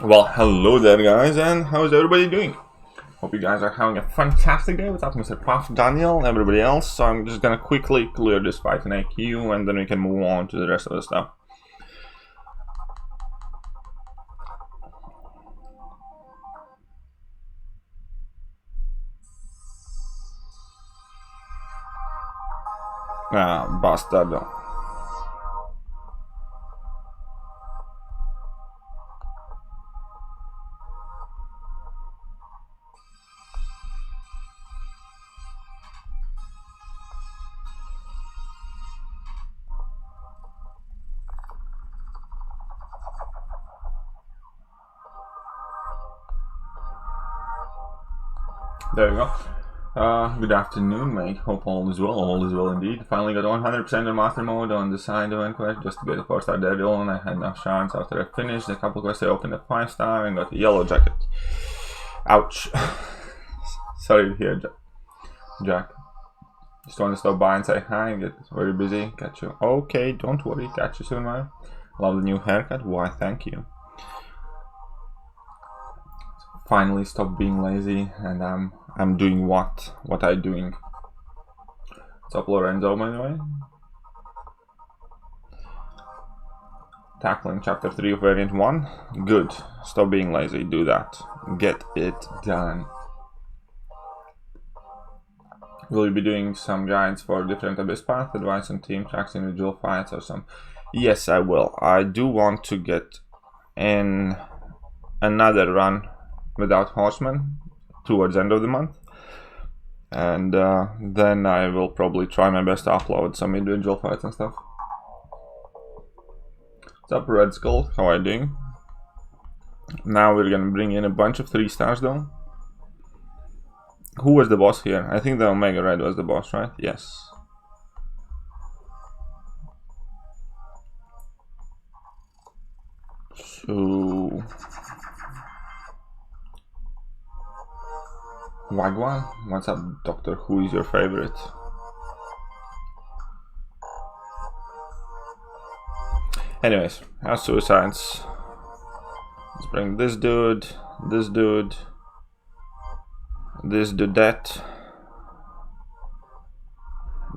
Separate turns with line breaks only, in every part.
Well, hello there, guys, and how's everybody doing? Hope you guys are having a fantastic day without Mr. Prof. Daniel and everybody else. So I'm just gonna quickly clear this fight in AQ, and then we can move on to the rest of the stuff. Ah, bastard. There you go. Good afternoon, mate. Hope all is well. All is well indeed. Finally got 100% in master mode on the side event quest just to get the 4-star Daredevil, and I had enough shards after I finished a couple quests. I opened a 5-star and got a yellow jacket. Ouch. Sorry to hear, Jack. Just want to stop by and say hi. Get very busy. Catch you. Okay, don't worry. Catch you soon, man. Love the new haircut. Why, thank you. Finally stop being lazy, and I'm doing what I'm doing. What's up, Lorenzo, by the way? Tackling chapter 3 of variant 1. Good. Stop being lazy. Do that. Get it done. Will you be doing some guides for different Abyss path, advice on team tracks, individual fights, or some? Yes, I will. I do want to get in another run without Horseman towards the end of the month, and then I will probably try my best to upload some individual fights and stuff. What's up, Red Skull? How are you doing? Now we're gonna bring in a bunch of 3-stars though. Who was the boss here? I think the Omega Red was the boss, right? Yes. So Wagwan, what's up, Doctor? Who is your favorite? Anyways, our suicides. Let's bring this dude, this dude, this dudette,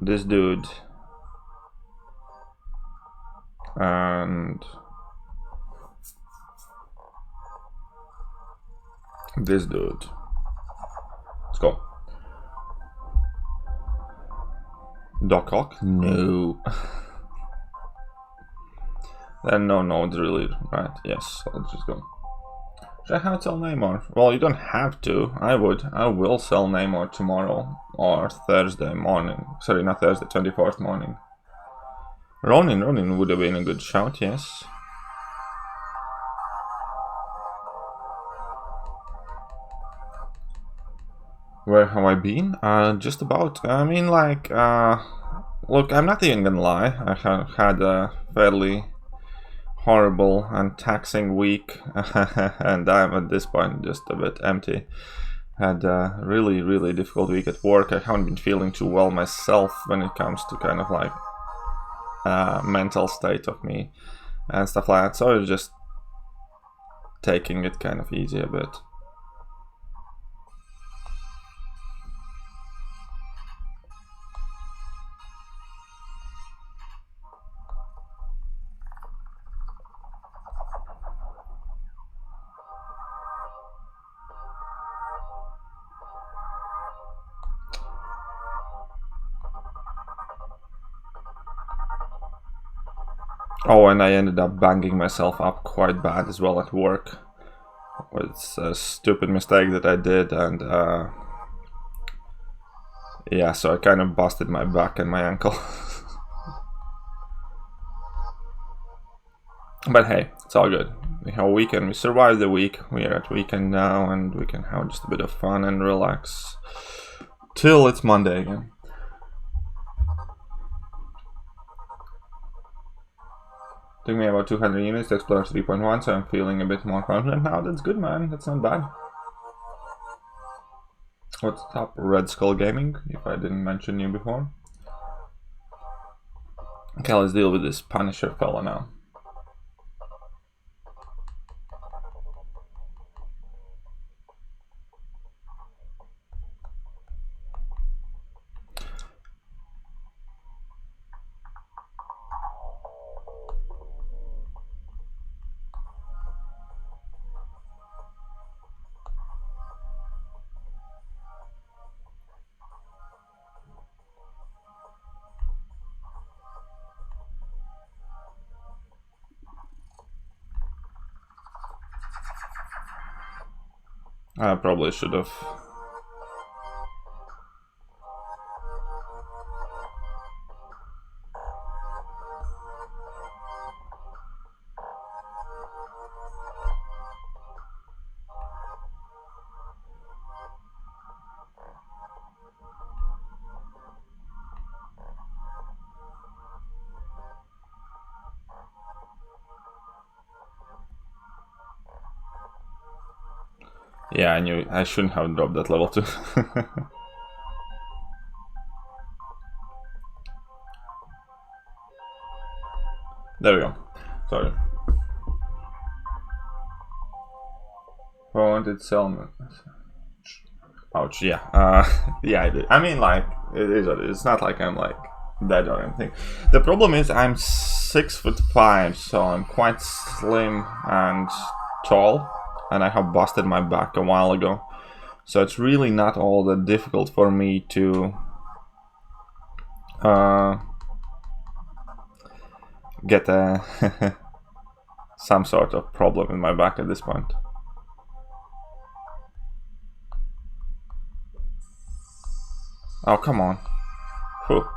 this dude, and this dude. Let's go. Doc Ock? No. Then no nodes really, right? Yes, so let's just go. Should I have it sell Namor? Well, you don't have to. I would. I will sell Namor tomorrow or Thursday morning. Sorry, not Thursday, 24th morning. Ronin would have been a good shout, yes. Where have I been? Just about. I mean, like, look, I'm not even gonna lie. I have had a fairly horrible and taxing week, and I'm at this point just a bit empty. Had a really difficult week at work. I haven't been feeling too well myself when it comes to kind of like mental state of me and stuff like that, so I was just taking it kind of easy a bit. Oh, and I ended up banging myself up quite bad as well at work. It's a stupid mistake that I did, and yeah, so I kind of busted my back and my ankle. But hey, it's all good. We have a weekend, we survived the week, we are at weekend now, and we can have just a bit of fun and relax till it's Monday again. Took me about 200 units to explore 3.1, so I'm feeling a bit more confident now. That's good, man. That's not bad. What's up, Red Skull Gaming, if I didn't mention you before. Okay, let's deal with this Punisher fella now. I probably should have. Yeah, I knew I shouldn't have dropped that level 2. There we go. Sorry. Wanted Selma. Ouch, yeah. Yeah, I did. I mean, like, it is what it is. It's not like I'm, like, dead or anything. The problem is I'm 6'5", so I'm quite slim and tall, and I have busted my back a while ago. So it's really not all that difficult for me to get some sort of problem in my back at this point. Oh, come on. Whew.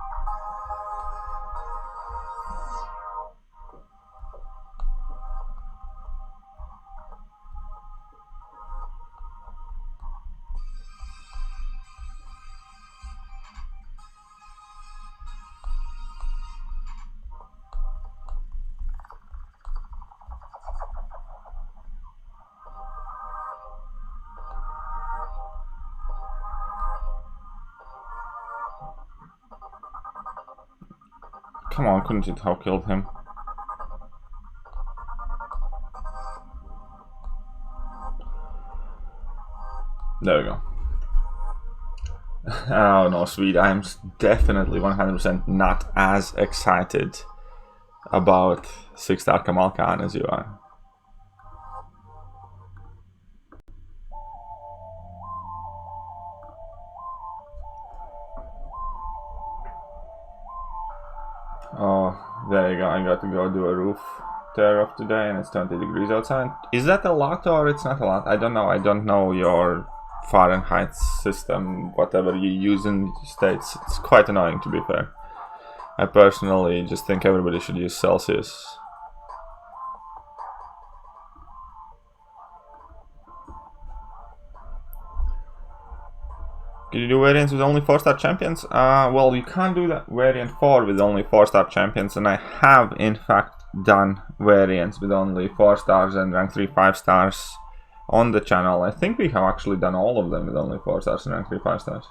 Come on, couldn't it have killed him? There we go. Oh no, sweet. I'm definitely 100% not as excited about 6-star Kamal Khan as you are. Oh, there you go. I got to go do a roof tear off today and it's 20 degrees outside. Is that a lot or it's not a lot? I don't know. I don't know your Fahrenheit system, whatever you use in the States. It's quite annoying, to be fair. I personally just think everybody should use Celsius. Can you do variants with only 4-star champions? Well, you can't do that variant 4 with only 4-star champions, and I have in fact done variants with only 4 stars and rank 3 5 stars on the channel. I think we have actually done all of them with only 4 stars and rank 3 5 stars.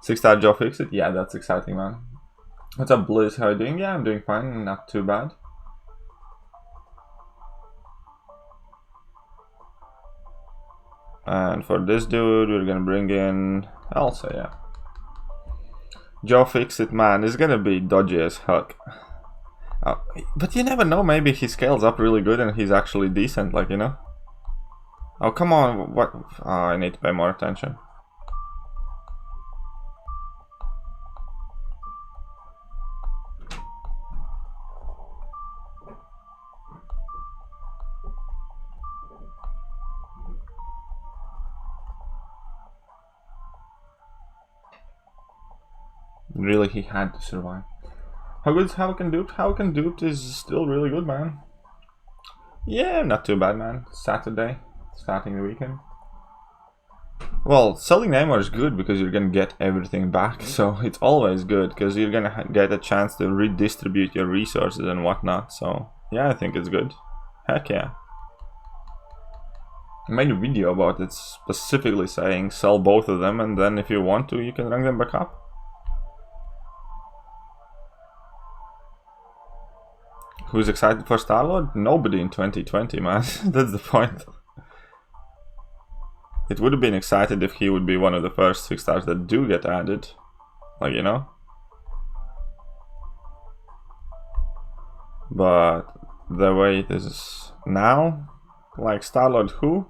6-star Joe Fixit? Yeah, that's exciting, man. What's up, Blizz? How are you doing? Yeah, I'm doing fine, not too bad. And for this dude, we're gonna bring in Elsa, yeah. Joe Fixit, man, is gonna be dodgy as heck. But you never know, maybe he scales up really good and he's actually decent, like, you know? Oh, come on, what? Oh, I need to pay more attention. Really, he had to survive. How good is Havoc Duped? Havoc Duped is still really good, man. Yeah, not too bad, man. Saturday, starting the weekend. Well, selling Neymar is good because you're gonna get everything back, so it's always good because you're gonna get a chance to redistribute your resources and whatnot. So yeah, I think it's good. Heck yeah. I made a video about it specifically saying sell both of them, and then if you want to, you can rank them back up. Who's excited for Star-Lord? Nobody in 2020, man. That's the point. It would have been excited if he would be one of the first 6 stars that do get added. Like, you know? But the way it is now, like Star-Lord who?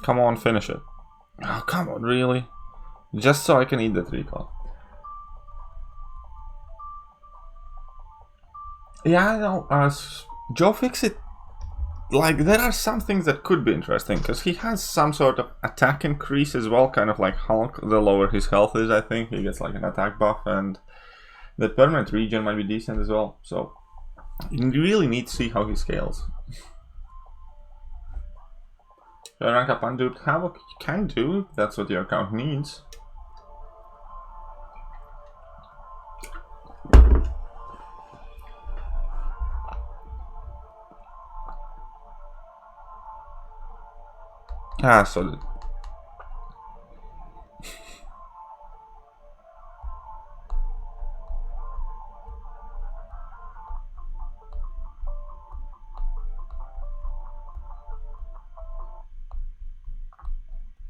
Come on, finish it. Oh, come on, really? Just so I can eat that recall. Yeah, I know. Joe Fixit, like, there are some things that could be interesting, because he has some sort of attack increase as well, kind of like Hulk. The lower his health is, I think, he gets like an attack buff, and the permanent regen might be decent as well. So you really need to see how he scales. So rank up Unduped Havoc, you can do if that's what your account needs. Ah, so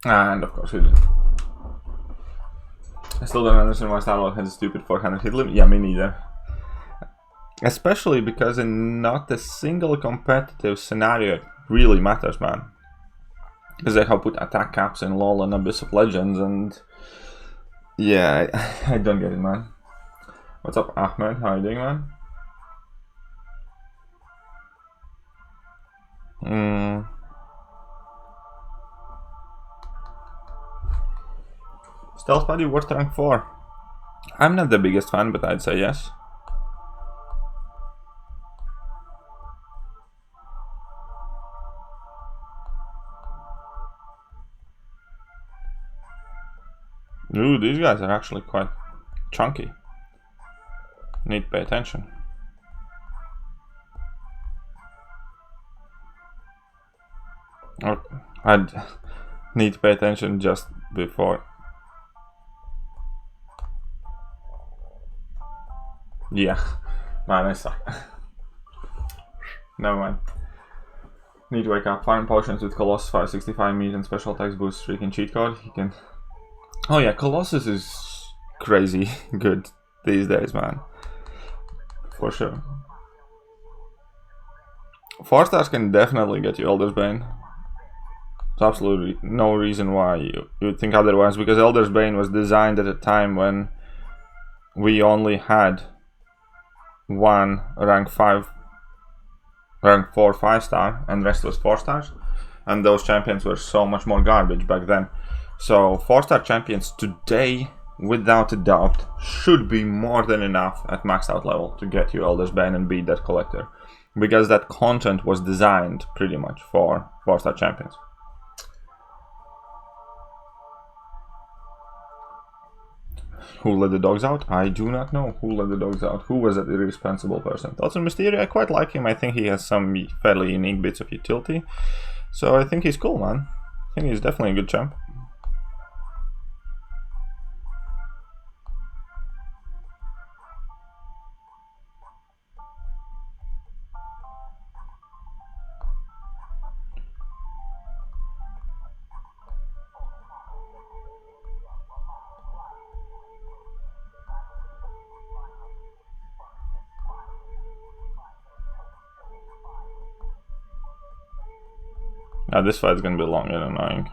and of course he did. I still don't understand why Star Wars has a stupid 400 hit limit. Yeah, me neither. Especially because in not a single competitive scenario it really matters, man. Because they have put attack caps in LoL and Abyss of Legends, and yeah, I don't get it, man. What's up, Ahmed? How are you doing, man? Stealth Buddy worth rank 4. I'm not the biggest fan, but I'd say yes. Ooh, these guys are actually quite chunky. Need to pay attention. I'd need to pay attention just before. Yeah, man, I suck. Never mind. Need to wake up. Farm potions with Colossus 565 meat and special attacks boost freaking cheat code. He can. Oh yeah, Colossus is crazy good these days, man. For sure. 4 stars can definitely get you Elder's Bane. There's absolutely no reason why you would think otherwise, because Elder's Bane was designed at a time when we only had one rank 4 5-star and rest was 4 stars, and those champions were so much more garbage back then. So 4-star champions today, without a doubt, should be more than enough at maxed out level to get you Elder's Bane and beat that collector, because that content was designed pretty much for 4-star champions. Who let the dogs out? I do not know who let the dogs out. Who was that irresponsible person? Thoughts on Mysterio? I quite like him. I think he has some fairly unique bits of utility. So I think he's cool, man. I think he's definitely a good champ. Now this fight's gonna be long and annoying.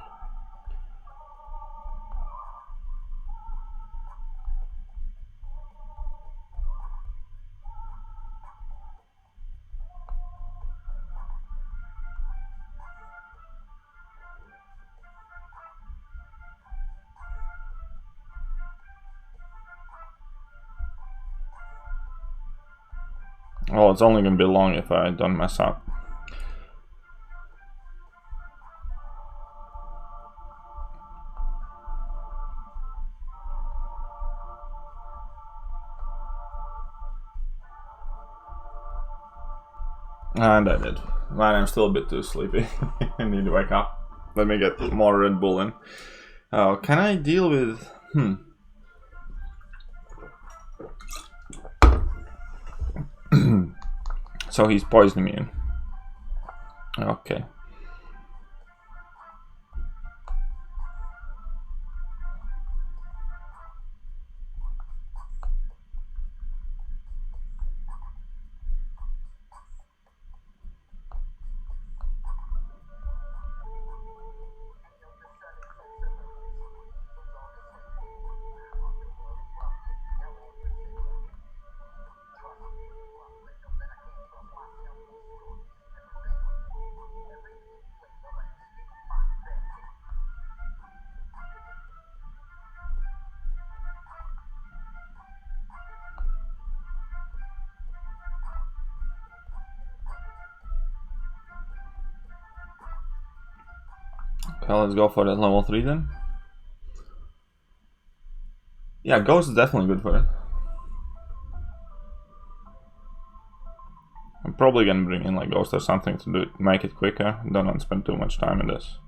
Well, it's only gonna be long if I don't mess up. And I did. Man, I'm still a bit too sleepy. I need to wake up. Let me get more Red Bull in. Oh, can I deal with... So he's poison immune. Okay. Okay, let's go for that level 3 then. Yeah, Ghost is definitely good for it. I'm probably gonna bring in like Ghost or something to do it, make it quicker. Don't want to spend too much time in this.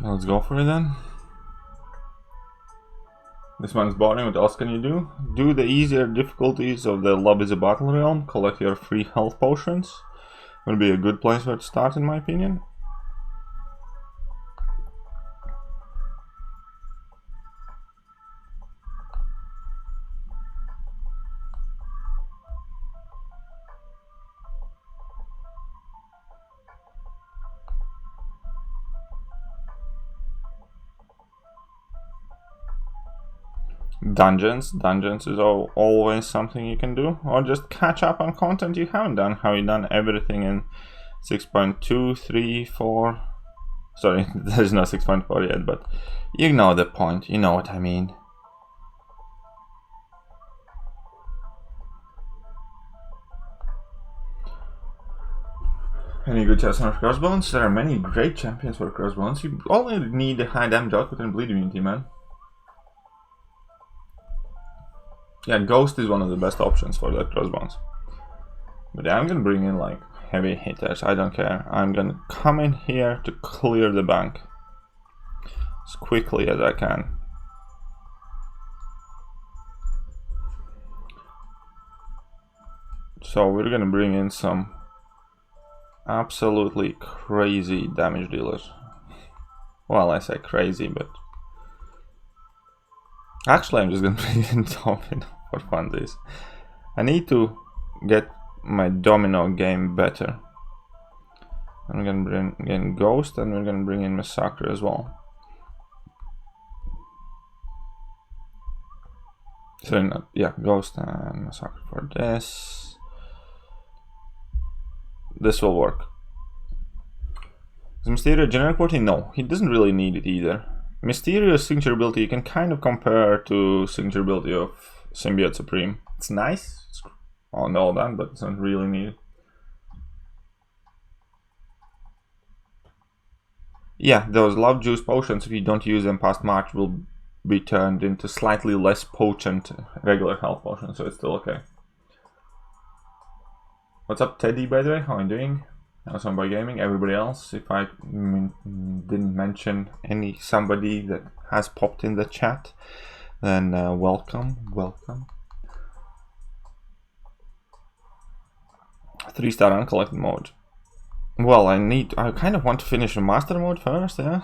Okay, let's go for it then. This one's boring. What else can you do? Do the easier difficulties of the Love is a Battle realm. Collect your free health potions. Would be a good place where to start, in my opinion. Dungeons is always something you can do, or just catch up on content you haven't done. Have you done everything in 6.2, 3, 4? Sorry, there's no 6.4 yet, but you know the point, you know what I mean. Any good chance on crossbones? There are many great champions for crossbones. You only need a high damage output and bleed immunity, man. Yeah, Ghost is one of the best options for that crossbones. But yeah, I'm gonna bring in like heavy hitters, I don't care. I'm gonna come in here to clear the bank as quickly as I can. So we're gonna bring in some absolutely crazy damage dealers. Well, I say crazy, but actually I'm just gonna bring in Domino for funsies. I need to get my domino game better. I'm gonna bring in Ghost, and we're gonna bring in Massacre as well. So yeah, Ghost and Massacre for this. This will work. Is Mysterio generic porting? No, he doesn't really need it either. Mysterio's signature ability you can kind of compare to signature ability of Symbiote Supreme. It's nice, it's all that, but it's not really needed. Yeah, those love juice potions, if you don't use them past March, will be turned into slightly less potent regular health potions, so it's still okay. What's up, Teddy, by the way? How are you doing? Awesome by Gaming. Everybody else, if I didn't mention somebody that has popped in the chat, then welcome. 3-star uncollected mode. Well, I kind of want to finish the master mode first, yeah.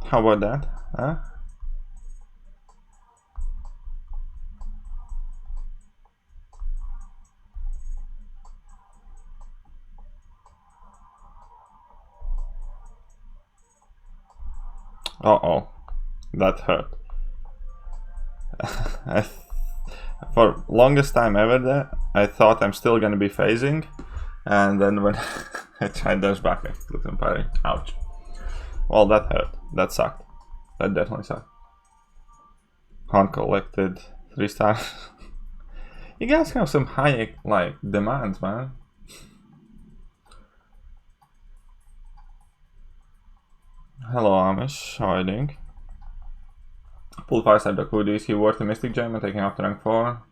How about that, huh? Uh-oh, that hurt. For longest time ever there, I thought I'm still gonna be phasing, and then when I tried those back, I clicked on parry. Ouch. Well, that hurt. That sucked. That definitely sucked. Uncollected 3-star. You guys have some high like demands, man. Hello Amish, how are you doing? Pull 5-star Dokudu, is he worth a Mystic Gem and taking up to rank 4?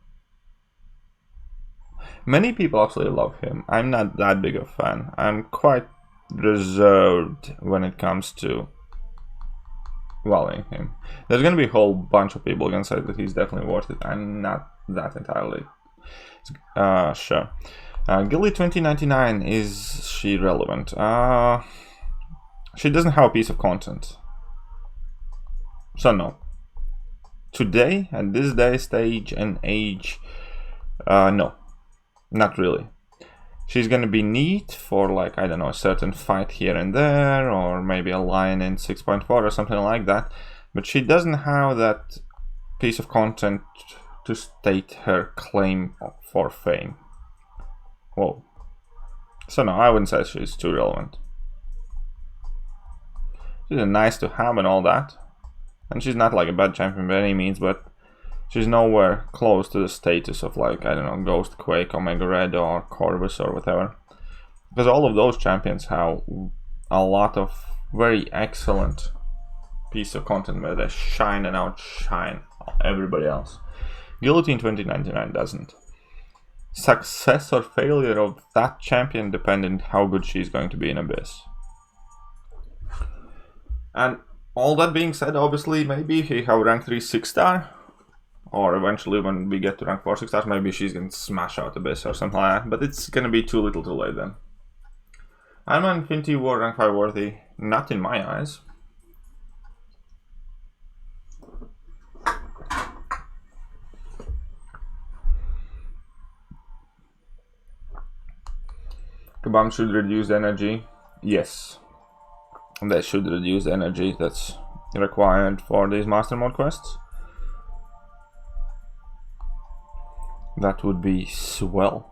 Many people absolutely love him. I'm not that big of a fan. I'm quite reserved when it comes to valuing him. There's gonna be a whole bunch of people gonna say that he's definitely worth it. I'm not that entirely sure. Gilly 2099, is she relevant? She doesn't have a piece of content. So no. Today, at this day, stage, and age, no. Not really. She's gonna be neat for, like, I don't know, a certain fight here and there, or maybe a line in 6.4 or something like that. But she doesn't have that piece of content to state her claim for fame. Whoa. So no, I wouldn't say she's too relevant. She's nice to have and all that. And she's not like a bad champion by any means, but she's nowhere close to the status of, like, I don't know, Ghost, Quake, Omega Red, or Corvus, or whatever. Because all of those champions have a lot of very excellent piece of content where they shine and outshine everybody else. Guillotine 2099 doesn't. Success or failure of that champion dependent how good she's going to be in Abyss. And all that being said, obviously, maybe he have rank 3 6-star, or eventually when we get to rank 4 6-stars, maybe she's gonna smash out Abyss or something like that, but it's gonna be too little too late then. I'm an Infinity War rank 5 worthy, not in my eyes. Kabam should reduce the energy. Yes. They should reduce the energy that's required for these Master Mode quests. That would be swell.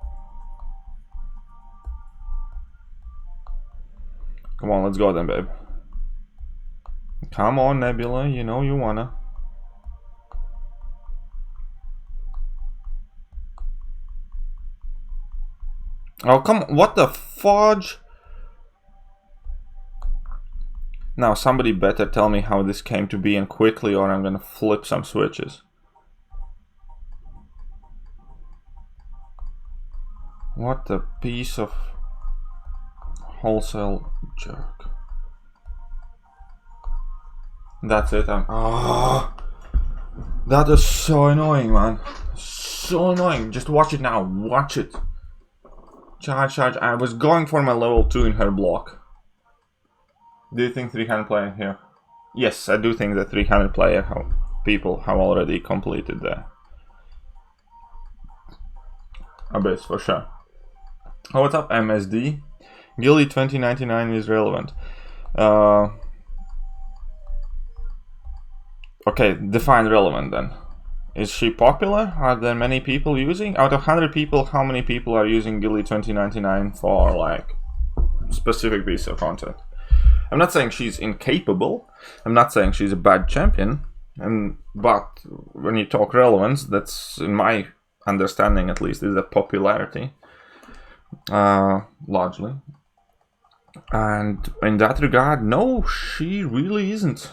Come on, let's go then, babe. Come on, Nebula, you know you wanna. Oh, come on, what the fudge? Now, somebody better tell me how this came to be and quickly, or I'm gonna flip some switches. What a piece of wholesale jerk. That's it, that is so annoying, man. So annoying. Just watch it now, watch it. Charge. I was going for my level 2 in her block. Do you think 300 player here? Yes, I do think that 300 player people have already completed the Abyss for sure. Oh, what's up, MSD? Gilly 2099 is relevant. Okay, define relevant then. Is she popular? Are there many people using? Out of 100 people, how many people are using Gilly 2099 for, like, specific piece of content? I'm not saying she's incapable. I'm not saying she's a bad champion. But when you talk relevance, that's, in my understanding at least, is the popularity. Largely. And in that regard, no, she really isn't.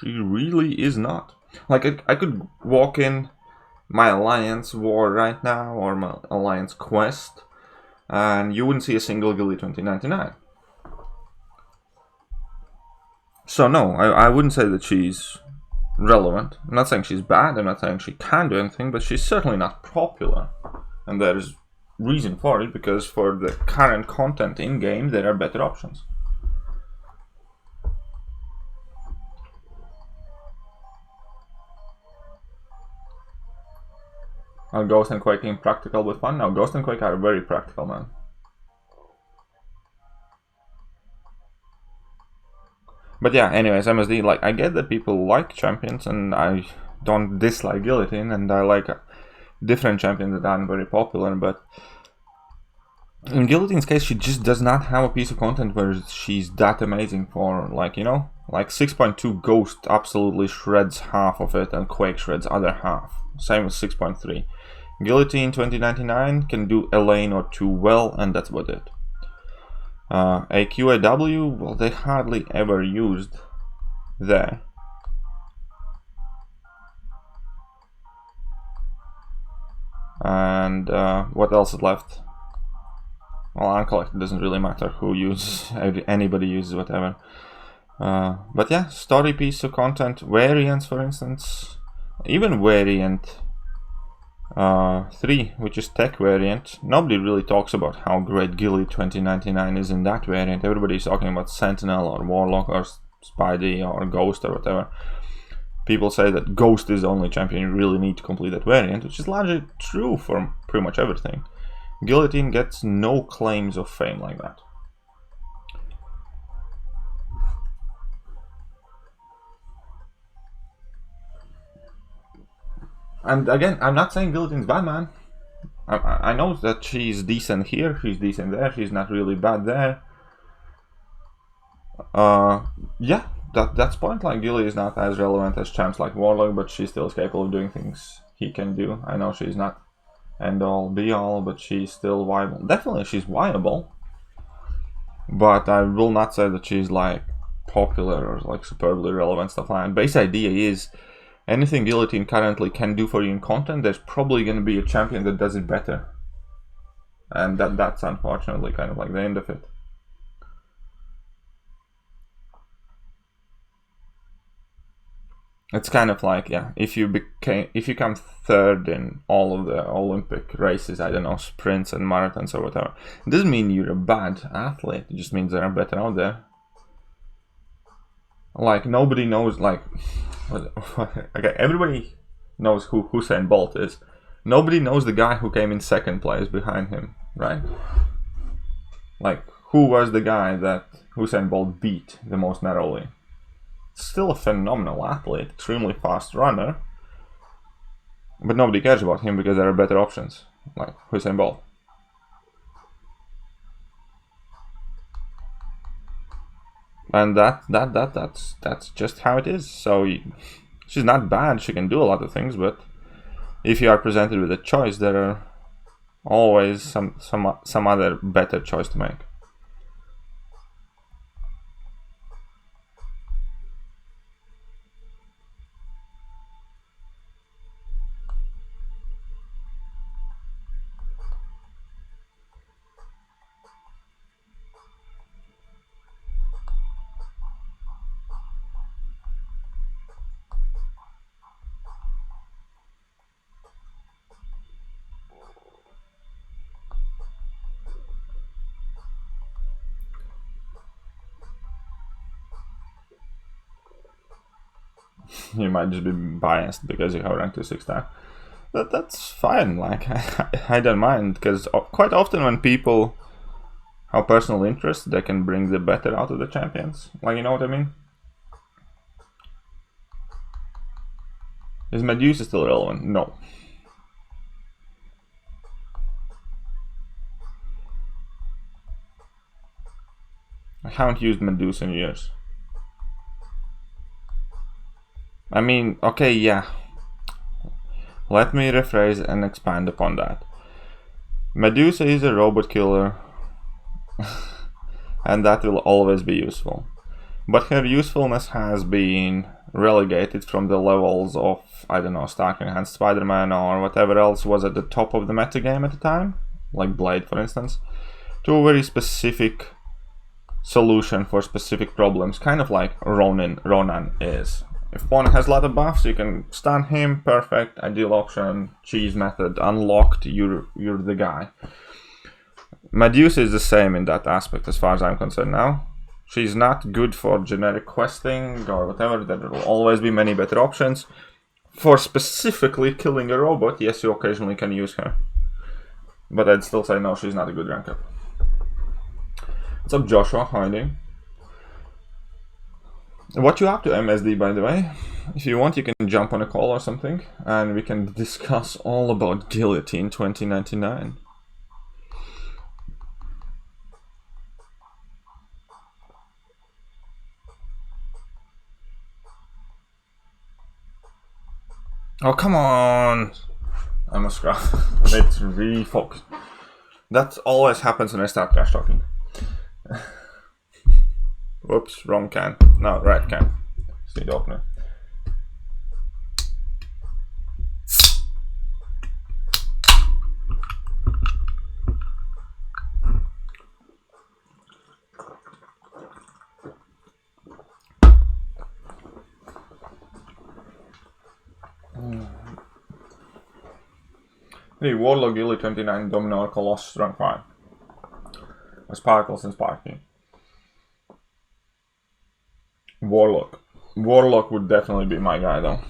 She really is not. Like, I could walk in my Alliance war right now, or my Alliance quest, and you wouldn't see a single Gilly 2099. So no, I wouldn't say that she's relevant. I'm not saying she's bad, I'm not saying she can do anything, but she's certainly not popular. And there's reason for it, because for the current content in-game, there are better options. Are Ghost and Quake impractical with fun? No, Ghost and Quake are very practical, man. But yeah, anyways, MSD, like, I get that people like champions, and I don't dislike Guillotine, and I like different champions that aren't very popular, but in Guillotine's case, she just does not have a piece of content where she's that amazing for, like, you know, like 6.2 Ghost absolutely shreds half of it, and Quake shreds other half. Same with 6.3. Guillotine 2099 can do a lane or two well, and that's about it. AQAW, well, they hardly ever used there. And what else is left? Well, Uncollected doesn't really matter who uses, anybody uses whatever. But yeah, story piece of content, variants for instance, even variant 3, which is tech variant. Nobody really talks about how great Gilly 2099 is in that variant. Everybody's talking about Sentinel or Warlock or Spidey or Ghost or whatever. People say that Ghost is the only champion you really need to complete that variant, which is largely true for pretty much everything. Guillotine gets no claims of fame like that. And again, I'm not saying Guillotine's bad, man. I know that she's decent here, she's decent there, she's not really bad there. Yeah, that's point. Like, Gilly is not as relevant as champs like Warlock, but she still is capable of doing things he can do. I know she's not end all be all, but she's still viable. Definitely she's viable, but I will not say that she's like popular or like superbly relevant stuff like that. Base idea is anything Guillotine currently can do for you in content, there's probably going to be a champion that does it better, and that's unfortunately kind of like the end of it. It's kind of like, yeah, if you come third in all of the Olympic races, I don't know, sprints and marathons or whatever, it doesn't mean you're a bad athlete. It just means there are better out there. Like, nobody knows, like, okay, everybody knows who Usain Bolt is. Nobody knows the guy who came in second place behind him, right? Like, who was the guy that Usain Bolt beat the most narrowly? Still a phenomenal athlete, extremely fast runner, but nobody cares about him because there are better options, like Usain Bolt. And that's just how it is. So she's not bad, she can do a lot of things, but if you are presented with a choice, there are always some other better choice to make. You might just be biased because you have rank 2 6-star. That's fine, like, I don't mind, because quite often when people have personal interest, they can bring the better out of the champions. Like, you know what I mean? Is Medusa still relevant? No. I haven't used Medusa in years. I mean, okay, yeah. Let me rephrase and expand upon that. Medusa is a robot killer, and that will always be useful. But her usefulness has been relegated from the levels of, I don't know, Stark Enhanced Spider-Man or whatever else was at the top of the metagame at the time, like Blade for instance, to a very specific solution for specific problems, kind of like Ronan is. If one has a lot of buffs, you can stun him, perfect, ideal option, cheese method, unlocked, you're the guy. Medusa is the same in that aspect as far as I'm concerned now. She's not good for generic questing or whatever, there will always be many better options. For specifically killing a robot, yes, you occasionally can use her. But I'd still say no, she's not a good rank up. What's up, Joshua? How are you doing? What you up to, MSD, by the way? If you want, you can jump on a call or something, and we can discuss all about Guillotine 2099. Oh, come on! I'm a scrap. Let's refocus. That always happens when I start trash talking. Whoops, wrong can. No, right can. Just need to open it. 3 Warlock, Gilly 29, Dominor, Colossus, rank 5. Sparkles and Sparky. Warlock. Warlock would definitely be my guy though.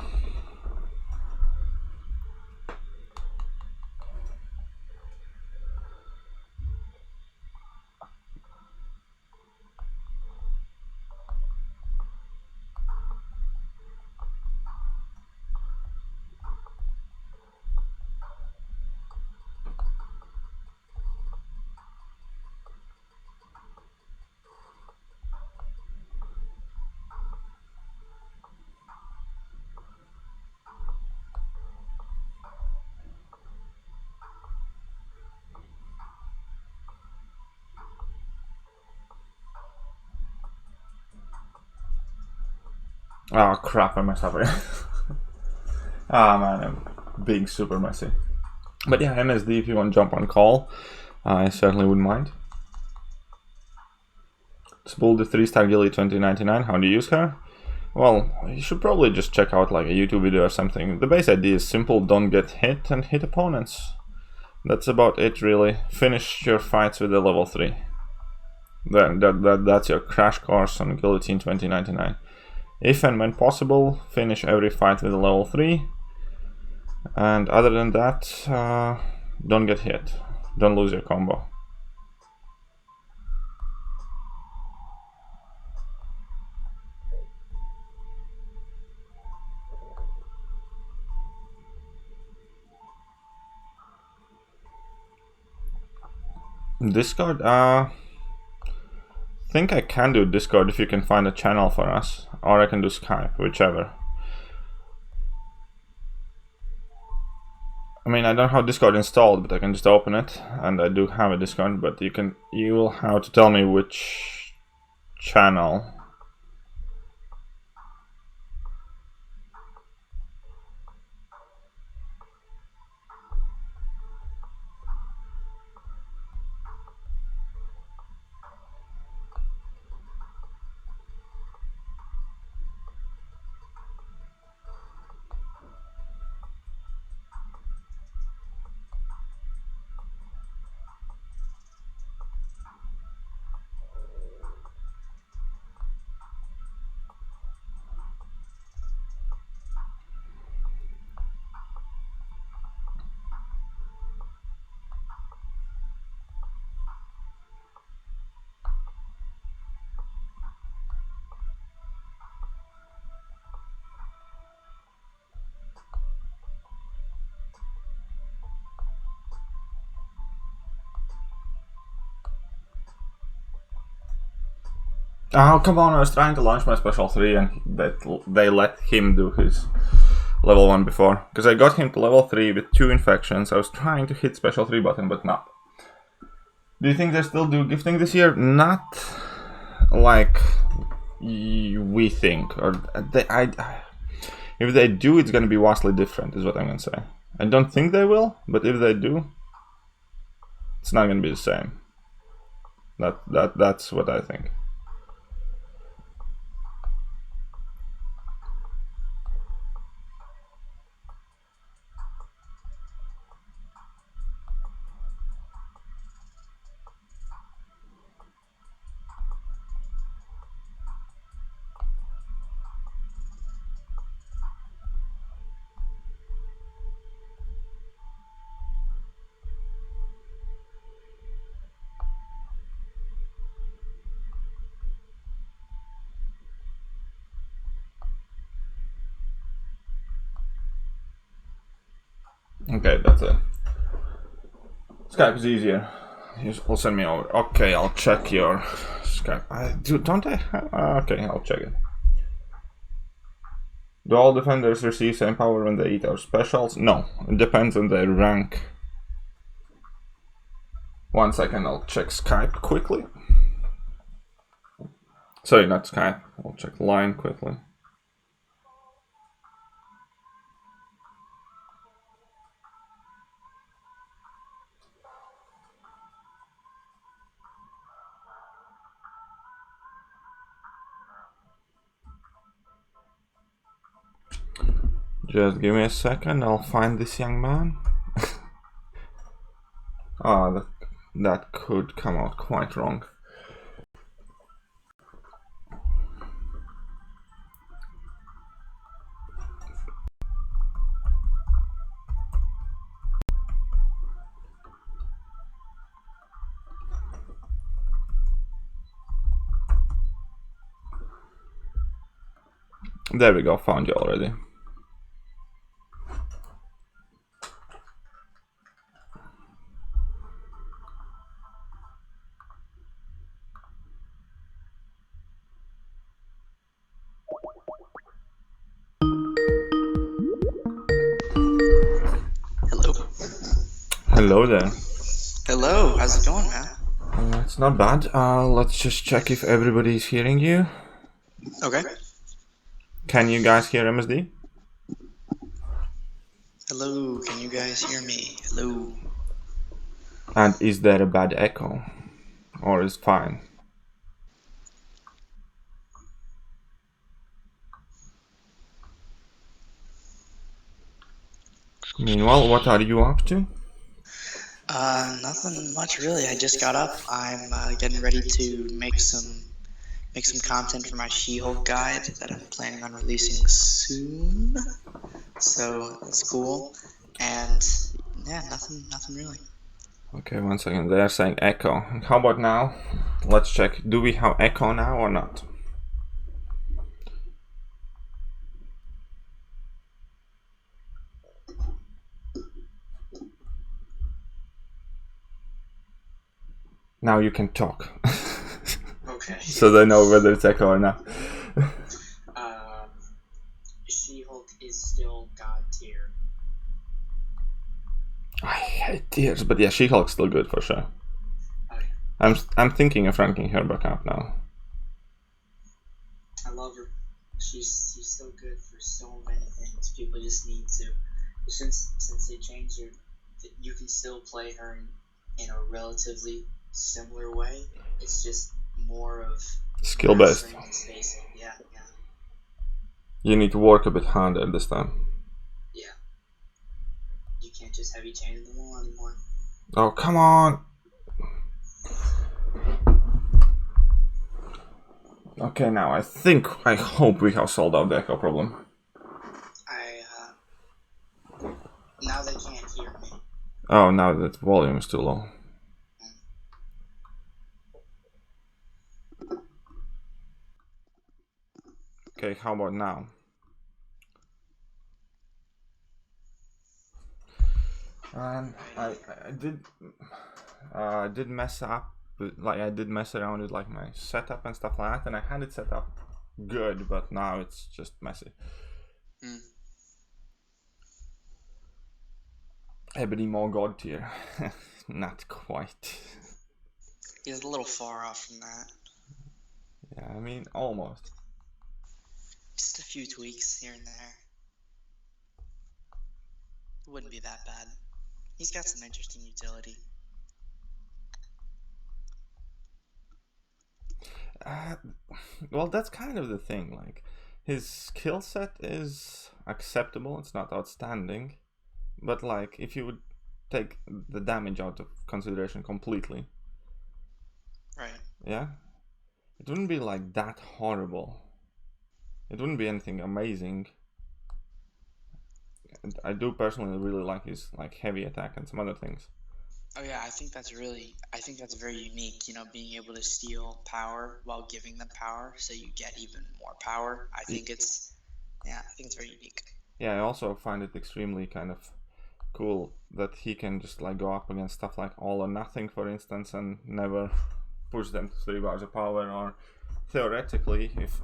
Oh crap, I messed up again. Ah man, I'm being super messy. But yeah, MSD, if you want to jump on call, I certainly wouldn't mind. Spool the 3-star Gilly 2099, how do you use her? Well, you should probably just check out like a YouTube video or something. The base idea is simple, don't get hit and hit opponents. That's about it really. Finish your fights with a level 3. That's your crash course on Guillotine 2099. If and when possible, finish every fight with a level 3. And other than that, don't get hit. Don't lose your combo. Discord, think I can do Discord if you can find a channel for us, or I can do Skype, whichever. I mean, I don't have Discord installed, but I can just open it, and I do have a Discord, but you will have to tell me which channel. Oh, come on, I was trying to launch my special 3 and they let him do his level 1 before. Because I got him to level 3 with 2 infections. I was trying to hit special 3 button, but no. Do you think they still do gifting this year? Not like we think. Or if they do, it's going to be vastly different, is what I'm going to say. I don't think they will, but if they do, it's not going to be the same. That's what I think. Okay, that's it. Skype is easier. Will send me over. Okay, I'll check your Skype. Don't I have? Okay, I'll check it. Do all defenders receive same power when they eat our specials? No, it depends on their rank. 1 second, I'll check Skype quickly. Sorry, not Skype. I'll check Line quickly. Just give me a second, I'll find this young man. Ah, that could come out quite wrong. There we go, found you already.
Hello.
Hello there.
Hello, how's it going, man?
It's not bad. Let's just check if everybody's hearing you.
Okay.
Can you guys hear MSD?
Hello, can you guys hear me? Hello.
And is there a bad echo? Or is fine? Meanwhile, what are you up to?
Nothing much really. I just got up. I'm getting ready to make some content for my She-Hulk guide that I'm planning on releasing soon. So that's cool. And yeah, nothing really.
Okay, one second. They are saying echo. How about now? Let's check. Do we have echo now or not? Now you can talk.
Okay.
So they know whether it's echo or not.
She-Hulk is still God tier.
I hate tears, but yeah, She-Hulk's still good for sure.
Okay.
I'm thinking of ranking her back up now.
I love her. She's so good for so many things. People just need to. Since they changed her, you can still play her in a relatively similar way. It's just more of
Skill based.
mastering and spacing. Yeah.
You need to work a bit harder this time.
Yeah. You can't just heavy chain them all anymore.
Oh, come on! Okay, now I hope we have solved out the echo problem.
Now they can't hear me.
Oh, now that volume is too low. Okay, how about now? And I did mess up, like I did mess around with like my setup and stuff like that, and I had it set up good, but now it's just messy. Ebony more god tier. Not quite.
He's a little far off from that.
Yeah, I mean, almost.
Just a few tweaks here and there. It wouldn't be that bad. He's got some interesting utility.
Well, that's kind of the thing. Like, his skill set is acceptable. It's not outstanding, but like, if you would take the damage out of consideration completely,
Right.
yeah, it wouldn't be like that horrible. It wouldn't be anything amazing. I do personally really like his like heavy attack and some other things.
Oh yeah, I think that's very unique, being able to steal power while giving them power so you get even more power. I think it's very unique.
Yeah, I also find it extremely kind of cool that he can just like go up against stuff like all or nothing, for instance, and never push them to 3 bars of power, or theoretically, if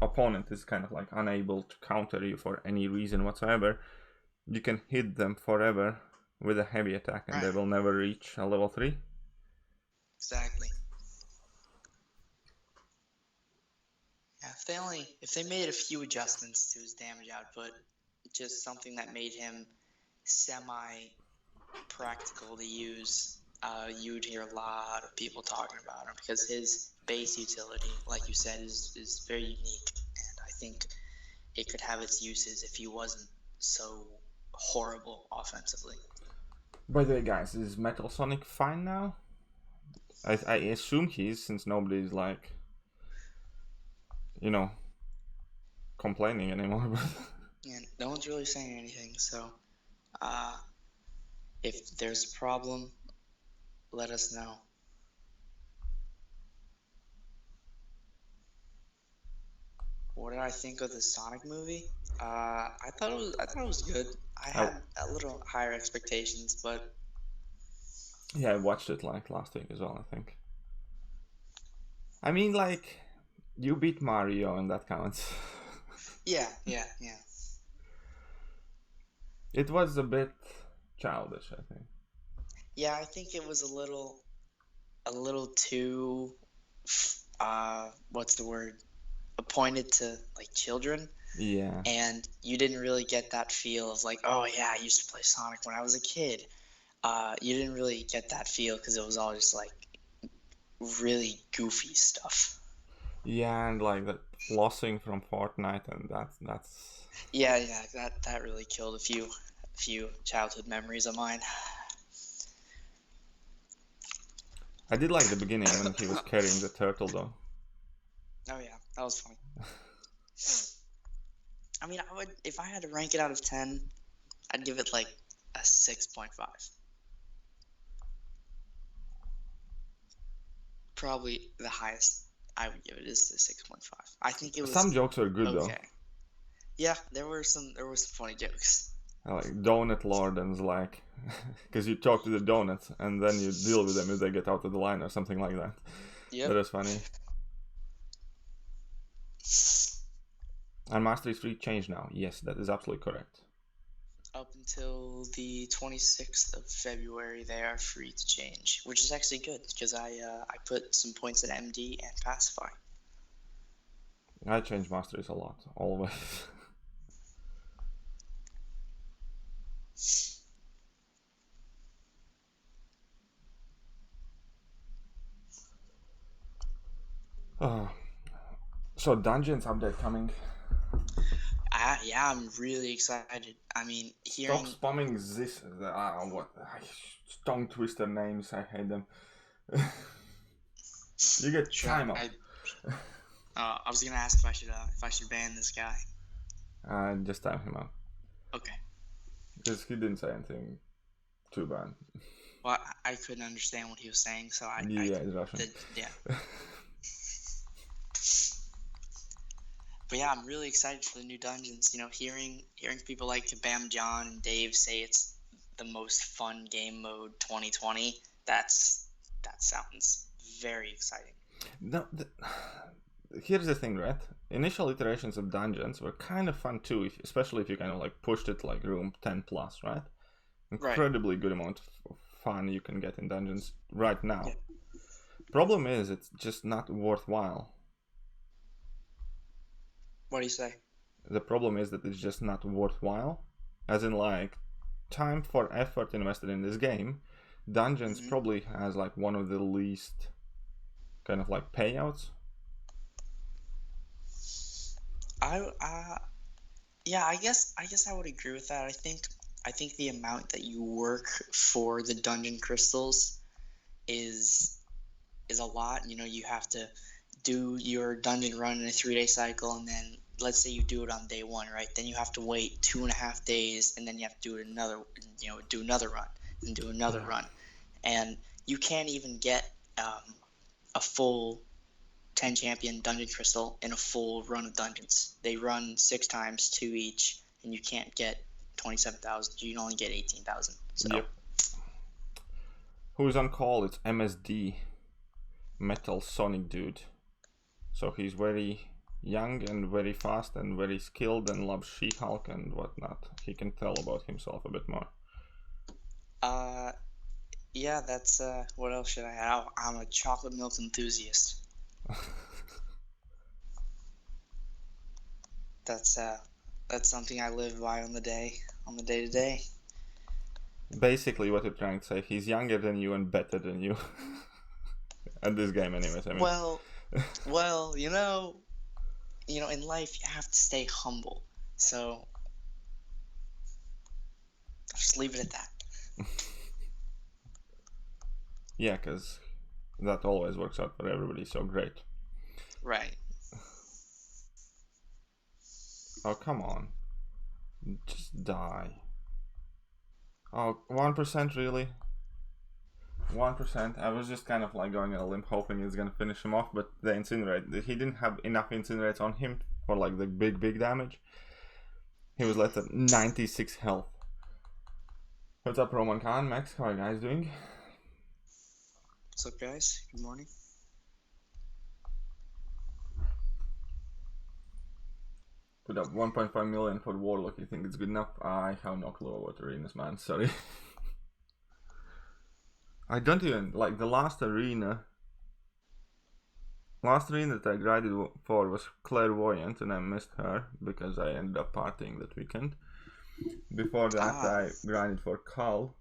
opponent is kind of like unable to counter you for any reason whatsoever, you can hit them forever with a heavy attack and they will never reach a level 3.
Exactly. Yeah, if they made a few adjustments to his damage output, just something that made him semi-practical to use, you'd hear a lot of people talking about him because his base utility, like you said, is very unique, and I think it could have its uses if he wasn't so horrible offensively.
By the way, guys, is Metal Sonic fine now? I assume he is, since nobody's like, complaining anymore.
And no one's really saying anything, so if there's a problem, let us know. What did I think of the Sonic movie? I thought it was good. I had a little higher expectations, but
yeah, I watched it like last week as well, I think. I mean, like, you beat Mario and that counts.
yeah.
It was a bit childish, I think.
Yeah, I think it was a little too, what's the word? Appointed to like children.
Yeah.
And you didn't really get that feel of like, oh yeah, I used to play Sonic when I was a kid. You didn't really get that feel because it was all just like really goofy stuff.
Yeah, and like that flossing from Fortnite, and that's.
Yeah, that really killed a few childhood memories of mine.
I did like the beginning when he was carrying the turtle, though.
Oh yeah, that was funny. I mean, I would, if I had to rank it out of 10, I'd give it like a 6.5. Probably the highest I would give it is the 6.5. I think it was
Some jokes were good
okay.
Though.
Yeah, there were some funny jokes.
Like Donut Lord and like, because you talk to the donuts and then you deal with them if they get out of the line or something like that.
Yeah,
That is funny. And Mastery 3 changed now. Yes, that is absolutely correct.
Up until the 26th of February, they are free to change, which is actually good because I put some points at MD and Pacify.
I change Masteries a lot, always. So Dungeons update coming.
Yeah, I'm really excited. I mean, hearing...
Stop spamming this. What? Tongue twister names. I hate them. You get time up.
I was gonna ask if I should ban this guy.
Just time him out.
Okay.
Because he didn't say anything too bad.
Well, I couldn't understand what he was saying, so
it's Russian.
Yeah. But yeah, I'm really excited for the new dungeons. You know, hearing people like Bam John and Dave say it's the most fun game mode 2020. That sounds very exciting.
No, here's the thing, right? Initial iterations of dungeons were kind of fun too, especially if you kind of like pushed it like room 10 plus, right? Incredibly good amount of fun you can get in dungeons right now. Yeah. Problem is, it's just not worthwhile.
What do you say?
The problem is that it's just not worthwhile. As in, like, time for effort invested in this game, Dungeons probably has like one of the least kind of like payouts.
Yeah, I guess I would agree with that. I think the amount that you work for the dungeon crystals is a lot. You know, you have to do your dungeon run in a 3-day cycle, and then let's say you do it on day 1, right? Then you have to wait 2.5 days, and then you have to do another run and do another run, and you can't even get a full 10 champion dungeon crystal in a full run of dungeons. They run 6 times, 2 each, and you can't get 27,000. You can only get 18,000. So.
Yep. Who's on call? It's MSD, Metal Sonic Dude. So he's very young and very fast and very skilled and loves She-Hulk and whatnot. He can tell about himself a bit more.
Yeah, that's what else should I have? I'm a chocolate milk enthusiast. That's something I live by on the day to day.
Basically, what you're trying to say, he's younger than you and better than you. At this game, anyways. I mean.
Well, you know, in life you have to stay humble. So I'll just leave it at that.
Yeah, because that always works out for everybody so great.
Right.
Oh, come on. Just die. Oh, 1% really? 1%. I was just kind of like going on a limb hoping he's gonna finish him off, but the incinerate, he didn't have enough incinerates on him for like the big damage. He was left at 96 health. What's up, Roman Khan? Max, how are you guys doing?
What's up, guys? Good morning.
Put up 1.5 million for Warlock. You think it's good enough? I have no clue about arenas, man. Sorry. I don't even like the last arena. Last arena that I grinded for was Clairvoyant, and I missed her because I ended up partying that weekend. Before that, I grinded for Cull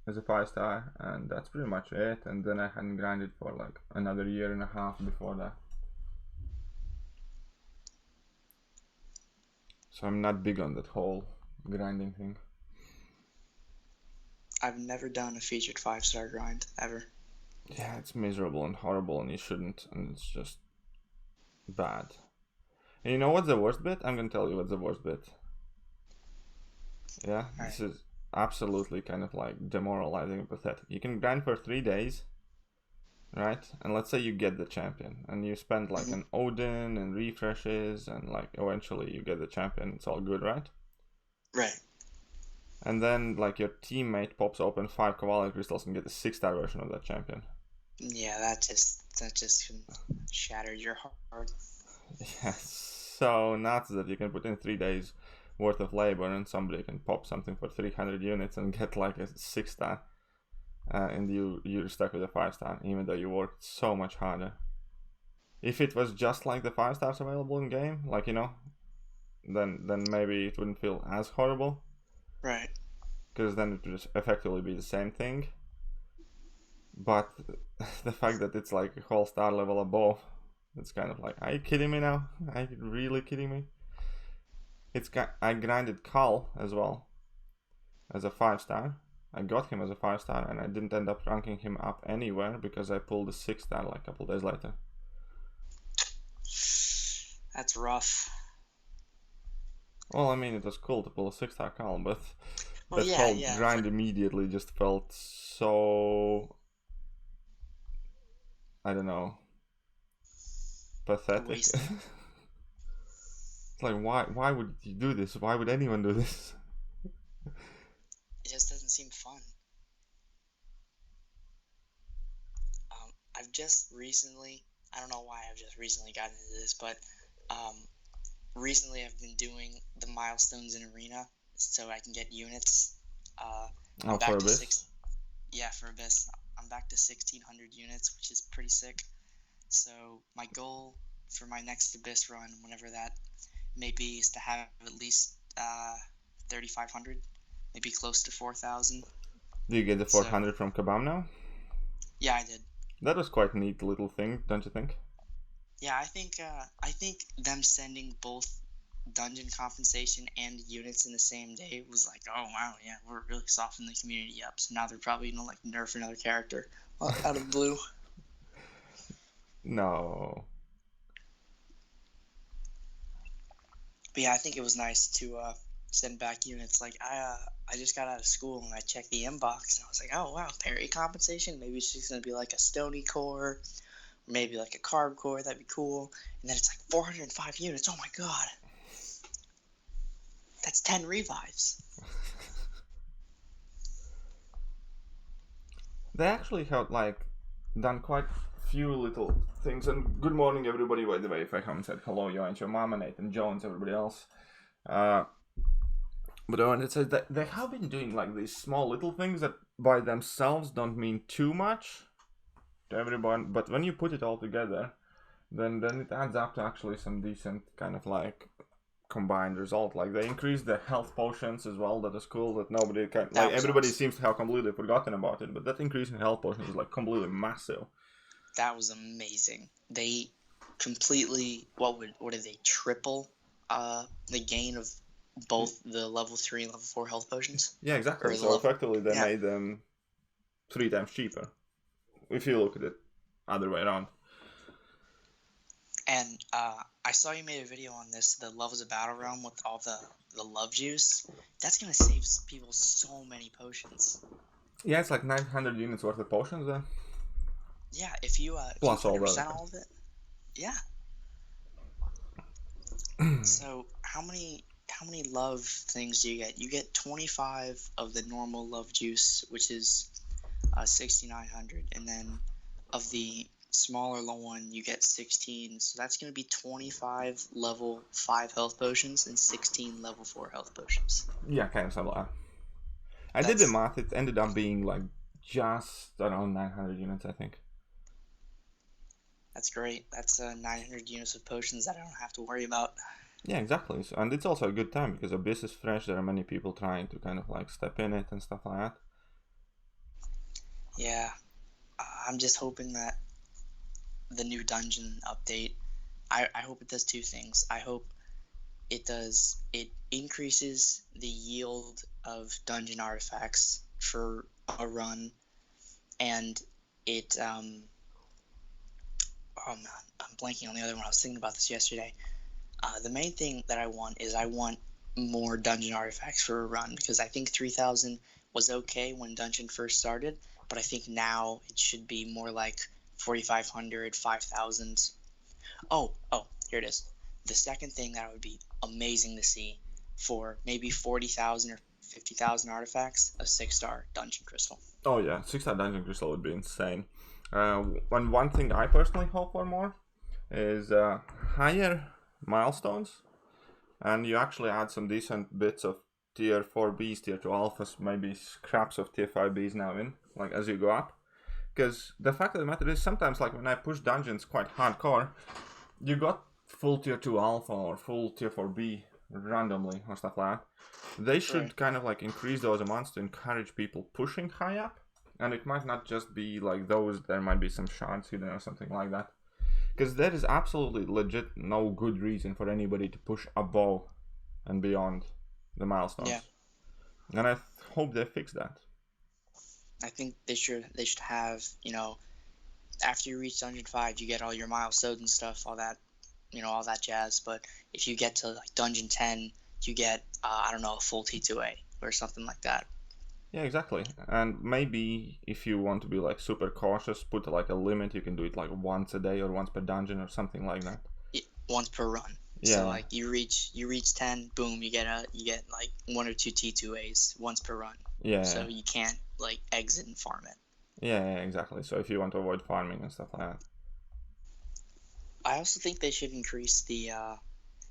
as a 5-star, and that's pretty much it. And then I hadn't grinded for like another year and a half before that. So I'm not big on that whole grinding thing.
I've never done a featured 5-star grind, ever.
Yeah, it's miserable and horrible, and you shouldn't, and it's just bad. And you know what's the worst bit? I'm gonna tell you what's the worst bit. Yeah, this is absolutely kind of like demoralizing and pathetic. You can grind for 3 days, right? And let's say you get the champion, and you spend like an Odin and refreshes, and like eventually you get the champion. It's all good, right?
Right.
And then like your teammate pops open 5 Cavalry crystals and get the 6-star version of that champion.
Yeah, that just can shatter your heart.
Yeah, so nuts that you can put in 3 days worth of labor and somebody can pop something for 300 units and get like a 6-star, and you're stuck with a 5-star even though you worked so much harder. If it was just like the 5 stars available in game, like, you know, then maybe it wouldn't feel as horrible.
Right.
Because then it would just effectively be the same thing. But the fact that it's like a whole star level above, it's kind of like, are you kidding me now? Are you really kidding me? I grinded Carl as well as a 5-star. I got him as a 5-star, and I didn't end up ranking him up anywhere because I pulled a 6-star like a couple days later.
That's rough.
Well, I mean, it was cool to pull a 6-star Carl, but
Well,
that whole grind immediately just felt so, I don't know, pathetic. It's like, why would you do this? Why would anyone do this?
It just doesn't seem fun. I've just recently, I don't know why I've just recently gotten into this, but recently I've been doing the milestones in Arena so I can get units. I'm back
for
to
Abyss?
for Abyss. I'm back to 1,600 units, which is pretty sick. So my goal for my next Abyss run, whenever that may be, is to have at least 3,500, maybe close to 4,000.
Do you get the 400 from Kabam now?
Yeah, I did.
That was quite a neat little thing, don't you think?
Yeah, I think them sending both dungeon compensation and units in the same day was like, oh wow, yeah, we're really softening the community up. So now they're probably gonna like nerf another character out of blue.
No.
But yeah, I think it was nice to send back units. Like I just got out of school and I checked the inbox and I was like, oh wow, parry compensation. Maybe it's just gonna be like a stony core, or maybe like a carb core. That'd be cool. And then it's like 405 units. Oh my god, that's 10 revives.
They actually have like done quite few little things. And good morning, everybody. By the way, if I haven't said hello, you and your mama, Nathan Jones, everybody else. But I wanted to say that they have been doing like these small little things that by themselves don't mean too much to everyone, but when you put it all together, then it adds up to actually some decent kind of like combined result. Like they increased the health potions as well. That is cool. That nobody can like. Everybody seems to have completely forgotten about it, but that increase in health potions is like completely massive.
That was amazing. They completely what did they triple the gain of both the level 3 and level 4 health potions?
Yeah, exactly. So effectively they made them 3 times cheaper. If you look at it other way around.
And I saw you made a video on this, the Love is a Battle Realm with all the love juice. That's gonna save people so many potions.
Yeah, it's like 900 units worth of potions then.
Yeah, if you
Plus all
100%
the
all of it. Yeah. So how many love things do you get? You get 25 of the normal love juice, which is 6,900, and then of the smaller one you get 16. So that's going to be 25 level 5 health potions and 16 level 4 health potions.
Yeah, kind of similar. I did the math. It ended up being like just around 900 units, I think.
That's great. That's 900 units of potions that I don't have to worry about.
Yeah, exactly. And it's also a good time because Abyss is fresh. There are many people trying to kind of like step in it and stuff like that.
Yeah. I'm just hoping that the new dungeon update, I hope it does 2 things. I hope it increases the yield of dungeon artifacts for a run, and it oh man, I'm blanking on the other one. I was thinking about this yesterday. The main thing that I want more dungeon artifacts for a run, because I think 3,000 was okay when dungeon first started, but I think now it should be more like 4,500, 5,000. Oh, here it is. The second thing that would be amazing to see for maybe 40,000 or 50,000 artifacts, a 6-star dungeon crystal.
Oh yeah, 6-star dungeon crystal would be insane. One thing I personally hope for more is higher milestones, and you actually add some decent bits of tier 4Bs, tier 2 alphas, maybe scraps of tier 5Bs now in, like as you go up. Because the fact of the matter is, sometimes like when I push dungeons quite hardcore, you got full tier 2 alpha or full tier 4B randomly or stuff like that. They should kind of like increase those amounts to encourage people pushing high up. And it might not just be like those, there might be some shards hidden or something like that. Because there is absolutely legit no good reason for anybody to push above and beyond the milestones.
Yeah.
And I hope they fix that.
I think they should have, after you reach Dungeon 5, you get all your milestones and stuff, all that, all that jazz. But if you get to like Dungeon 10, you get, a full T2A or something like that.
Yeah, exactly. And maybe if you want to be like super cautious, put like a limit. You can do it like once a day or once per dungeon or something like that.
Yeah, once per run. Yeah. So like you reach 10, boom, you get like 1 or 2 T2As once per run.
Yeah.
So you can't like exit and farm it.
Yeah, exactly. So if you want to avoid farming and stuff like that.
I also think they should increase the.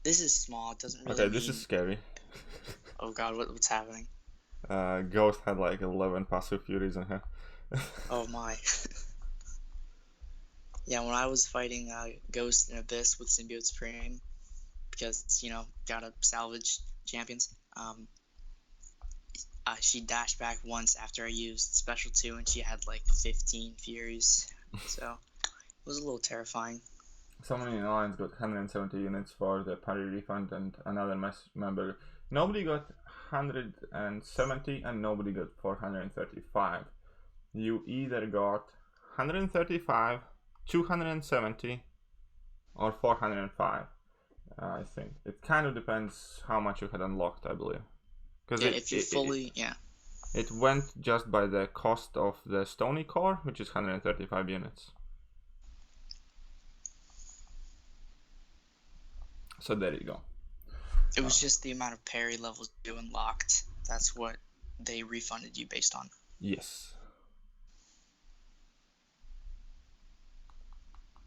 This is small. It doesn't really.
Okay, this is scary.
Oh God, what's happening?
Ghost had like 11 passive furies in her.
Oh my. Yeah, when I was fighting Ghost and Abyss with Symbiote Supreme, because gotta salvage champions. She dashed back once after I used Special 2, and she had like 15 furies. So it was a little terrifying.
Someone in Alliance got 170 units for the party refund, and another member. Nobody got 170 and nobody got 435. You either got 135, 270, or 405. I think it kind of depends how much you had unlocked, I believe.
Because
it went just by the cost of the Stony Core, which is 135 units. So there you go.
It was just the amount of parry levels you unlocked. That's what they refunded you based on.
Yes.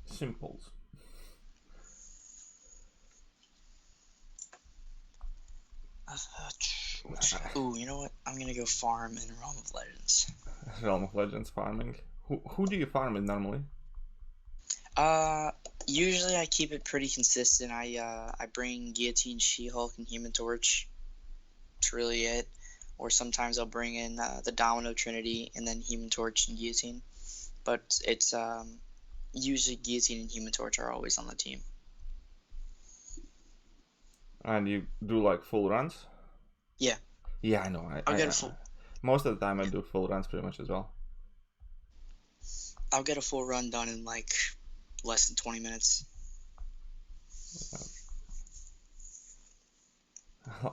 Simples.
Ooh, you know what? I'm gonna go farm in Realm of Legends.
Realm of Legends farming. Who do you farm it normally?
Usually I keep it pretty consistent. I bring Guillotine, She-Hulk, and Human Torch. That's really it. Or sometimes I'll bring in the Domino Trinity and then Human Torch and Guillotine. But it's usually Guillotine and Human Torch are always on the team.
And you do like full runs?
Yeah.
Yeah, I know.
I'll get a full.
Most of the time I do full runs pretty much as well.
I'll get a full run done in like less than 20 minutes.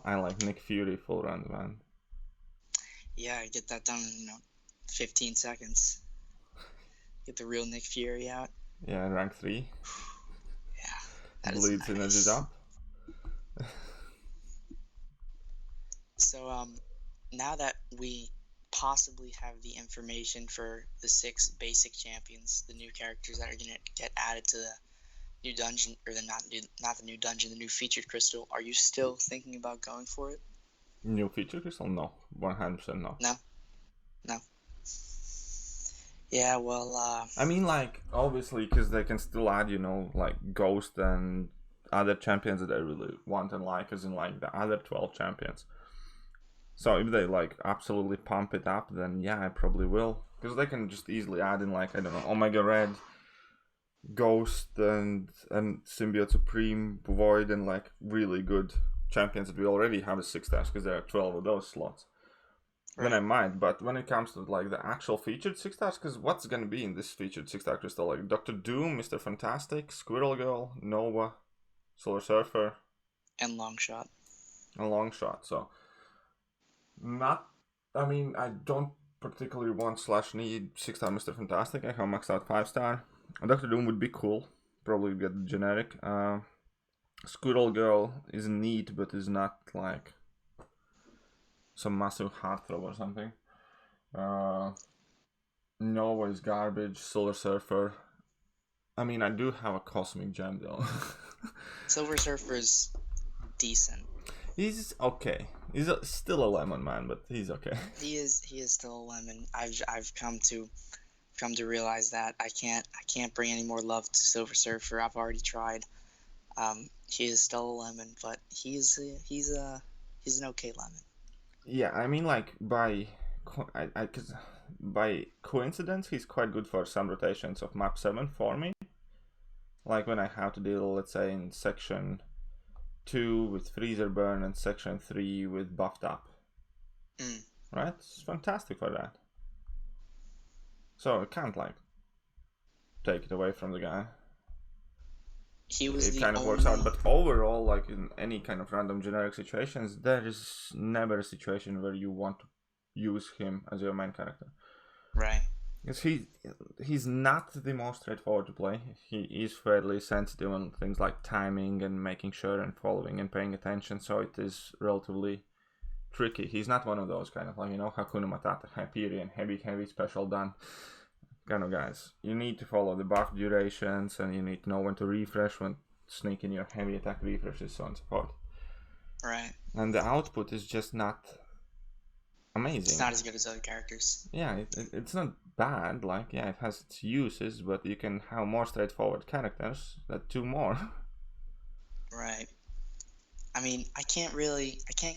I like Nick Fury full runs, man.
Yeah, I get that done in 15 seconds. Get the real Nick Fury out.
Yeah, rank 3.
Yeah, that is
Bleeds
nice.
energies up.
So now that we possibly have the information for the 6 basic champions, the new characters that are going to get added to the new dungeon, or not the new dungeon, the new featured crystal, are you still thinking about going for it?
New feature crystal? No. 100% no.
No. Yeah, well,
I mean, like, obviously, because they can still add, like, Ghost and other champions that I really want and like, as in, like, the other 12 champions. So if they, like, absolutely pump it up, then yeah, I probably will. Because they can just easily add in, like, I don't know, Omega Red, Ghost, and Symbiote Supreme, Void, and, like, really good champions that we already have as 6 stars, because there are 12 of those slots.
right.
Then I might, but when it comes to, like, the actual featured 6 stars, because what's gonna be in this featured 6 star crystal? Like, Doctor Doom, Mr. Fantastic, Squirrel Girl, Nova, Solar Surfer,
And Longshot.
and Longshot, so... I don't particularly want / need 6 star Mr. Fantastic. I have maxed out 5 star. Doctor Doom would be cool. Probably get the generic. Squirrel Girl is neat, but is not like some massive heartthrob or something. Nova is garbage. Solar Surfer. I mean, I do have a Cosmic Gem though.
Silver Surfer's decent.
He's okay. He's still a lemon man, but he's okay.
He is still a lemon. I've come to realize that I can't bring any more love to Silver Surfer. I've already tried. He is still a lemon, but he's an okay lemon.
Yeah, I mean, like, by coincidence, he's quite good for some rotations of map 7 for me. Like when I have to deal, let's say, in section 2 with Freezer Burn and section 3 with Buffed Up. Right? It's fantastic for that. So I can't, like, take it away from the guy. It kind of works out, but overall, like in any kind of random generic situations, there is never a situation where you want to use him as your main character.
Right.
Because he's not the most straightforward to play. He is fairly sensitive on things like timing and making sure and following and paying attention, so it is relatively tricky. He's not one of those kind of, like, Hakuna Matata, Hyperion, heavy special done kind of guys. You need to follow the buff durations, and you need to know when to refresh, when to sneak in your heavy attack refreshes, so on and so forth.
Right.
And the output is just not amazing.
It's not as good as other characters.
Yeah, it's not bad. Like, yeah, it has its uses, but you can have more straightforward characters that do more.
Right. I mean, I can't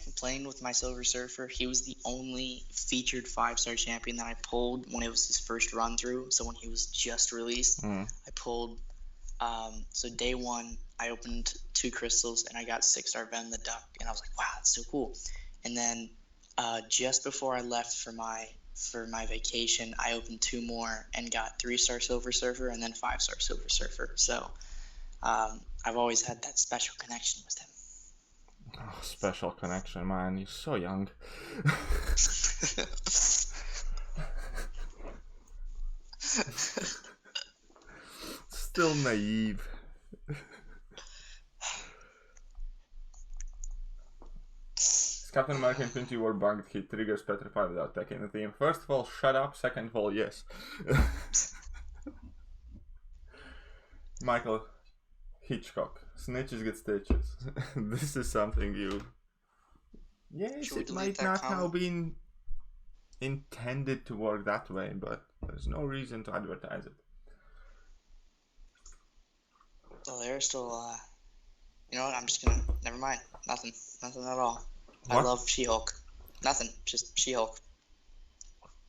complain with my Silver Surfer. He was the only featured 5-star champion that I pulled when it was his first run through. So when he was just released, I pulled. So day 1, I opened 2 crystals and I got 6-star Ven the Duck, and I was like, wow, that's so cool. And then just before I left for my vacation, I opened 2 more and got 3-star Silver Surfer and then 5-star Silver Surfer. So I've always had that special connection with him.
Oh, special connection, man. You're so young. Still naive. Captain America Infinity War bugged, he triggers petrified without taking the theme. First of all, shut up. Second of all, yes. Michael Hitchcock. Snitches get stitches. This is something you... Yes, it might not have been intended to work that way, but there's no reason to advertise it.
Well, they're still, you know what, I'm just gonna, never mind. Nothing at all.
What?
I love She-Hulk. Nothing, just She-Hulk.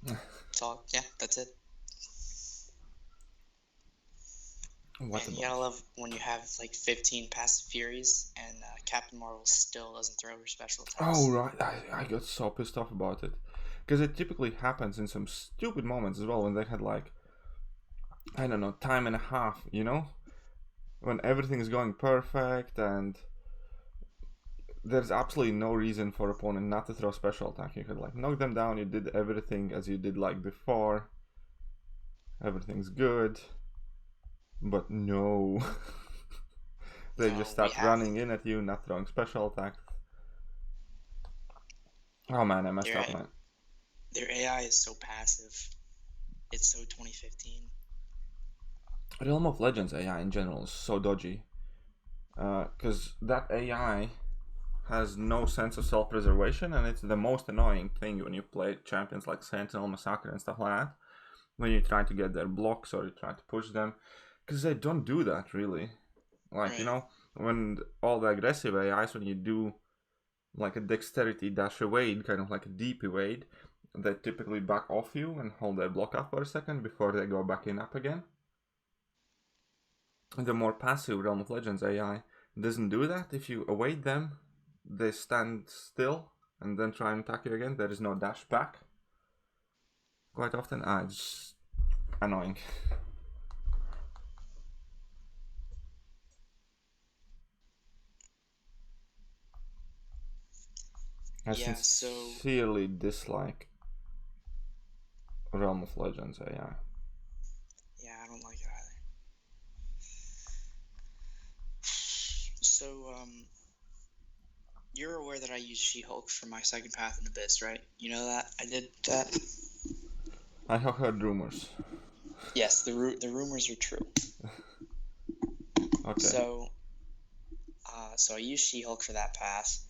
That's all, yeah, that's it.
What
And you gotta love when you have like 15 passive Furies and Captain Marvel still doesn't throw her special attacks.
Oh, right. I got so pissed off about it. Because it typically happens in some stupid moments as well, when they had like I don't know, time and a half, you know? When everything is going perfect and there's absolutely no reason for opponent not to throw special attack. You could like knock them down, you did everything as you did like before. Everything's good. But no. They
No,
just
we
start
have
running in at you, not throwing special attacks. Oh man, I messed
their
up, man.
their AI is so passive. It's so 2015.
Realm of Legends AI in general is so dodgy. Because that AI has no sense of self-preservation, and it's the most annoying thing when you play champions like Sentinel, Massacre, and stuff like that. When you try to get their blocks or you try to push them, because they don't do that really. Like, you
Right.
know, when all the aggressive AIs, when you do like a dexterity dash evade, kind of like a deep evade, they typically back off you and hold their block up for a second before they go back in up again. The more passive Realm of Legends AI doesn't do that. If you evade them, they stand still and then try and attack you again. There is no dash back. Quite often, it's annoying. I
Yeah, so
sincerely dislike Realm of Legends AI.
yeah, I don't like it either. So you're aware that I use She-Hulk for my second path in Abyss, right? You know that I did that.
I have heard rumors.
Yes, the rumors are true.
Okay.
So I used She-Hulk for that pass,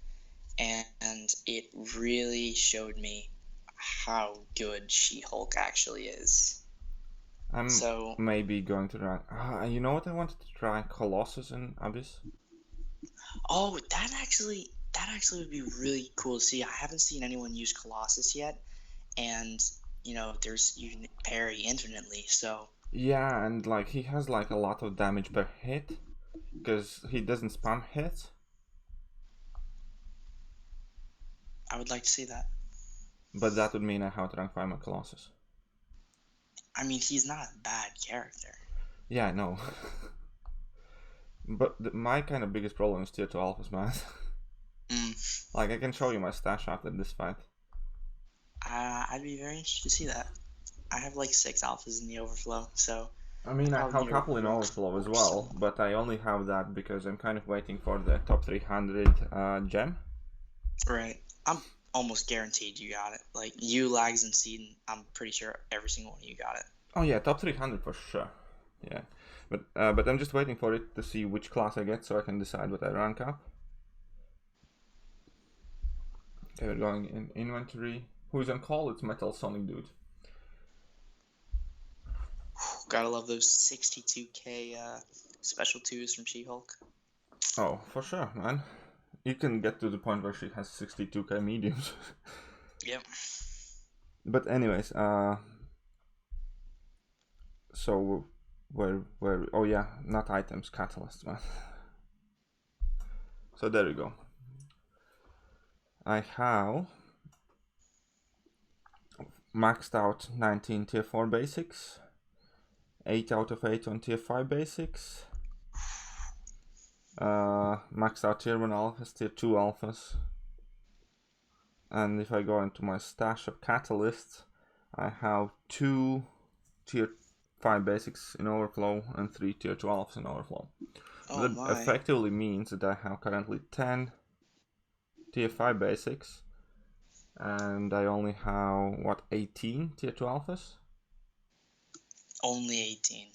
and it really showed me how good She-Hulk actually is.
I'm
So,
maybe going to try. You know what I wanted to try? Colossus and Abyss.
oh, that actually would be really cool to see. I haven't seen anyone use Colossus yet, and there's you can parry infinitely. So
Yeah, and like he has like a lot of damage per hit because he doesn't spam hits.
I would like to see that.
But that would mean I have to rank 5 my Colossus.
I mean, he's not a bad character.
Yeah, I know. But my kind of biggest problem is tier 2 alphas, man.
Mm.
Like I can show you my stash after this fight.
I'd be very interested to see that. I have like 6 alphas in the overflow, so
I mean, I
probably
have a
need to
couple in
rank
overflow as
4
well,
soon.
but I only have that because I'm kind of waiting for the top 300 gem.
Right. I'm almost guaranteed you got it. Like you, Lags, and Seed, I'm pretty sure every single one of you got it.
Oh yeah, top 300 for sure. Yeah, but I'm just waiting for it to see which class I get so I can decide what I rank up. Okay, we're going in inventory. Who's on call? It's Metal Sonic Dude.
Gotta love those 62k special twos from She-Hulk.
Oh, for sure, man. You can get to the point where she has 62k mediums.
Yep.
But anyways, so where? Oh yeah, not items, catalysts, man. So there we go. I have maxed out 19 tier 4 basics, 8 out of 8 on tier 5 basics, maxed out tier 1 alphas, tier 2 alphas, and if I go into my stash of catalysts, I have 2 tier 5 basics in overflow and 3 tier 2 alphas in overflow.
Oh
That
my.
effectively means that I have currently 10 tier 5 basics and I only have, 18 tier 2 alphas?
Only 18.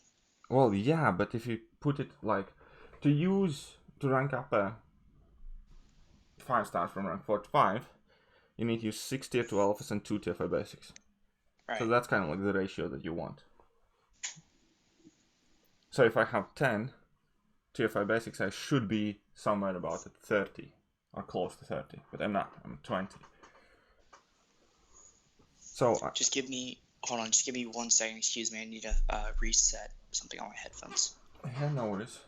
Well, yeah, but if you put it like to rank up a 5 stars from rank 4 to 5, you need to use 6 tier 2 alphas and 2 tier 5 basics. So
Right.
that's kind of like the ratio that you want. So if I have 10 tier 5 basics, I should be somewhere about at 30 or close to 30, but I'm not. I'm 20. So
Just give me. Hold on. Just give me 1 second. Excuse me. I need to reset something on my headphones.
yeah, no worries.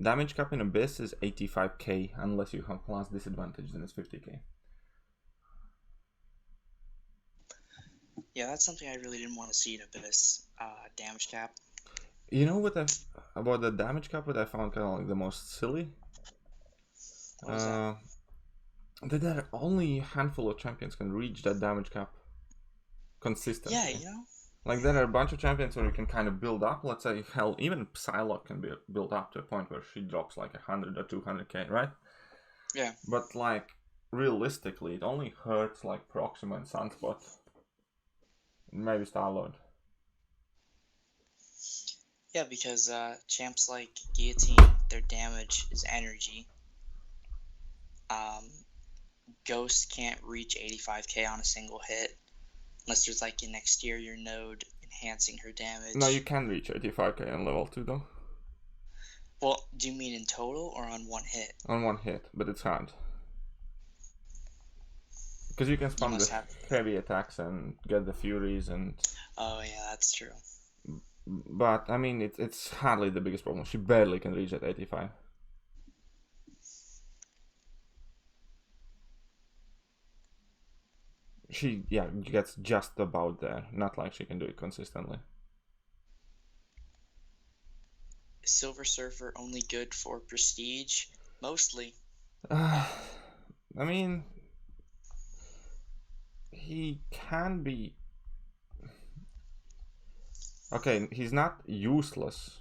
Damage cap in Abyss is 85k unless you have class disadvantage, then it's 50k.
Yeah, that's something I really didn't want to see in Abyss. Damage cap.
You know what about the damage cap? What I found kind of like the most silly.
What was that?
That there are only a handful of champions can reach that damage cap
Yeah,
consistently.
you know.
Like there are a bunch of champions where you can kind of build up. Let's say, hell, even Psylocke can be built up to a point where she drops like 100 or 200k, right?
Yeah.
But like realistically, it only hurts like Proxima and Sunspot, maybe Starlord.
Yeah, because champs like Guillotine, their damage is energy. Ghost can't reach 85k on a single hit unless there's like an exterior node enhancing her damage.
No, you can reach 85k on level 2 though.
Well, do you mean in total or on one hit?
On one hit, but it's hard. Because you can spam the heavy attacks and get the Furies and...
Oh yeah, that's true.
But, I mean, it's hardly the biggest problem. She barely can reach at 85. She, yeah, gets just about there. Not like she can do it consistently.
Is Silver Surfer only good for prestige? Mostly.
I mean... He can be... Okay, he's not useless.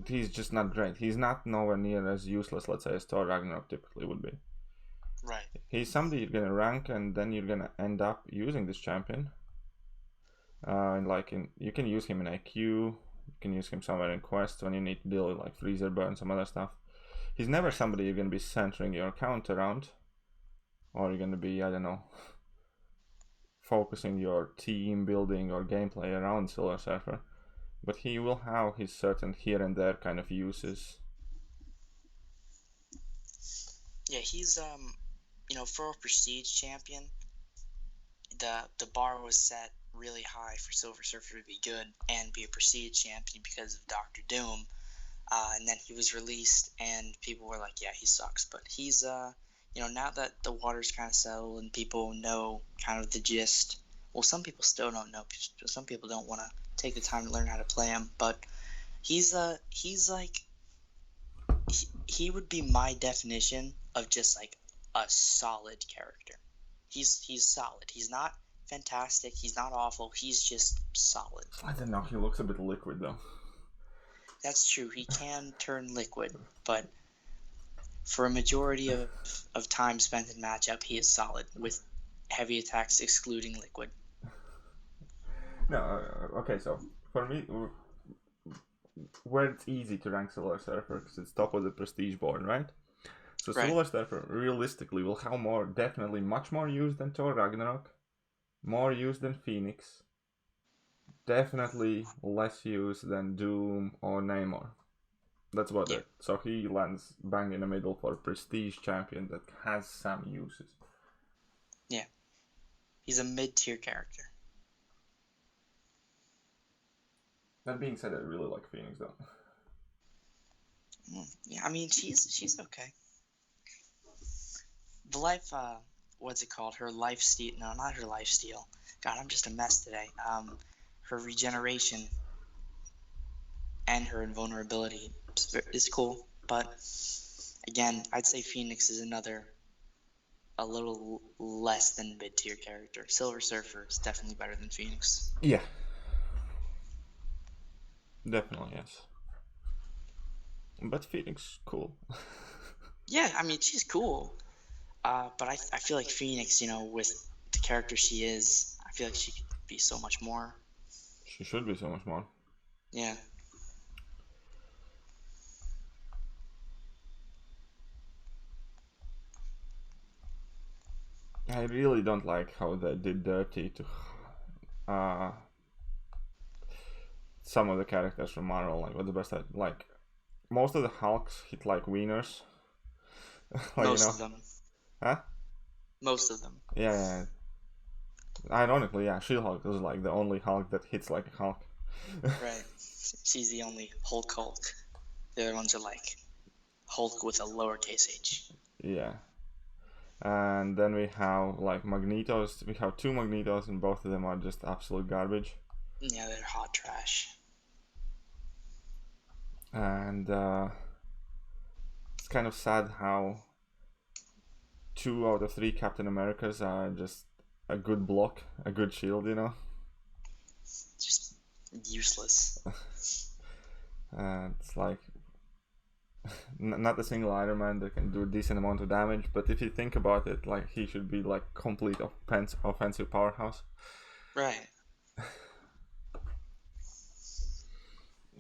He's just not great. He's not nowhere near as useless, let's say, as Thor Ragnarok typically would be.
Right.
He's somebody you're gonna rank, and then you're gonna end up using this champion. You can use him in AQ. You can use him somewhere in quests when you need to deal with like Freezer Burn, some other stuff. He's never somebody you're gonna be centering your account around, or you're gonna be, I don't know, focusing your team building or gameplay around Silver Surfer. But he will have his certain here and there kind of uses.
Yeah, he's for a prestige champion, the bar was set really high for Silver Surfer to be good and be a prestige champion because of Doctor Doom. And then he was released, and people were like, "Yeah, he sucks." But he's now that the water's kind of settled and people know kind of the gist. Well, some people still don't know. Some people don't want to take the time to learn how to play him. But he's like he would be my definition of just like a solid character. He's solid. He's not fantastic. He's not awful. He's just solid.
I don't know. He looks a bit liquid though.
That's true. He can turn liquid, but for a majority of time spent in matchup, he is solid with heavy attacks excluding liquid.
No, okay. So for me, where it's easy to rank Silver Surfer because it's top of the prestige board, right? So
Right.
Silver Surfer realistically will have definitely much more use than Thor Ragnarok, more use than Phoenix, definitely less use than Doom or Namor. That's about it. So he lands bang in the middle for a prestige champion that has some uses.
Yeah. He's a mid-tier character.
That being said, I really like Phoenix though.
Yeah, I mean she's okay. The life what's it called? Her life steal? No, not her life steal. God, I'm just a mess today. Her regeneration and her invulnerability is cool, but again, I'd say Phoenix is a little less than mid-tier character. Silver Surfer is definitely better than Phoenix.
Yeah. Definitely, yes. But Phoenix, cool.
Yeah, I mean, she's cool. But I feel like Phoenix, with the character she is, I feel like she could be so much more.
She should be so much more.
Yeah.
I really don't like how they did dirty to some of the characters from Marvel. Like, what the best? Like, most of the Hulks hit like wieners.
Like, most of them.
Huh?
Most of them.
Yeah. Ironically, yeah, She-Hulk is like the only Hulk that hits like a Hulk.
Right. She's the only Hulk. The other ones are like Hulk with a lowercase h.
Yeah. And then we have like Magnetos. We have two Magnetos, and both of them are just absolute garbage.
Yeah, they're hot trash.
And it's kind of sad how 2 out of 3 Captain Americas are just a good block, a good shield, you know?
Just useless.
It's like not a single Iron Man that can do a decent amount of damage, but if you think about it, like he should be like complete offensive powerhouse.
Right.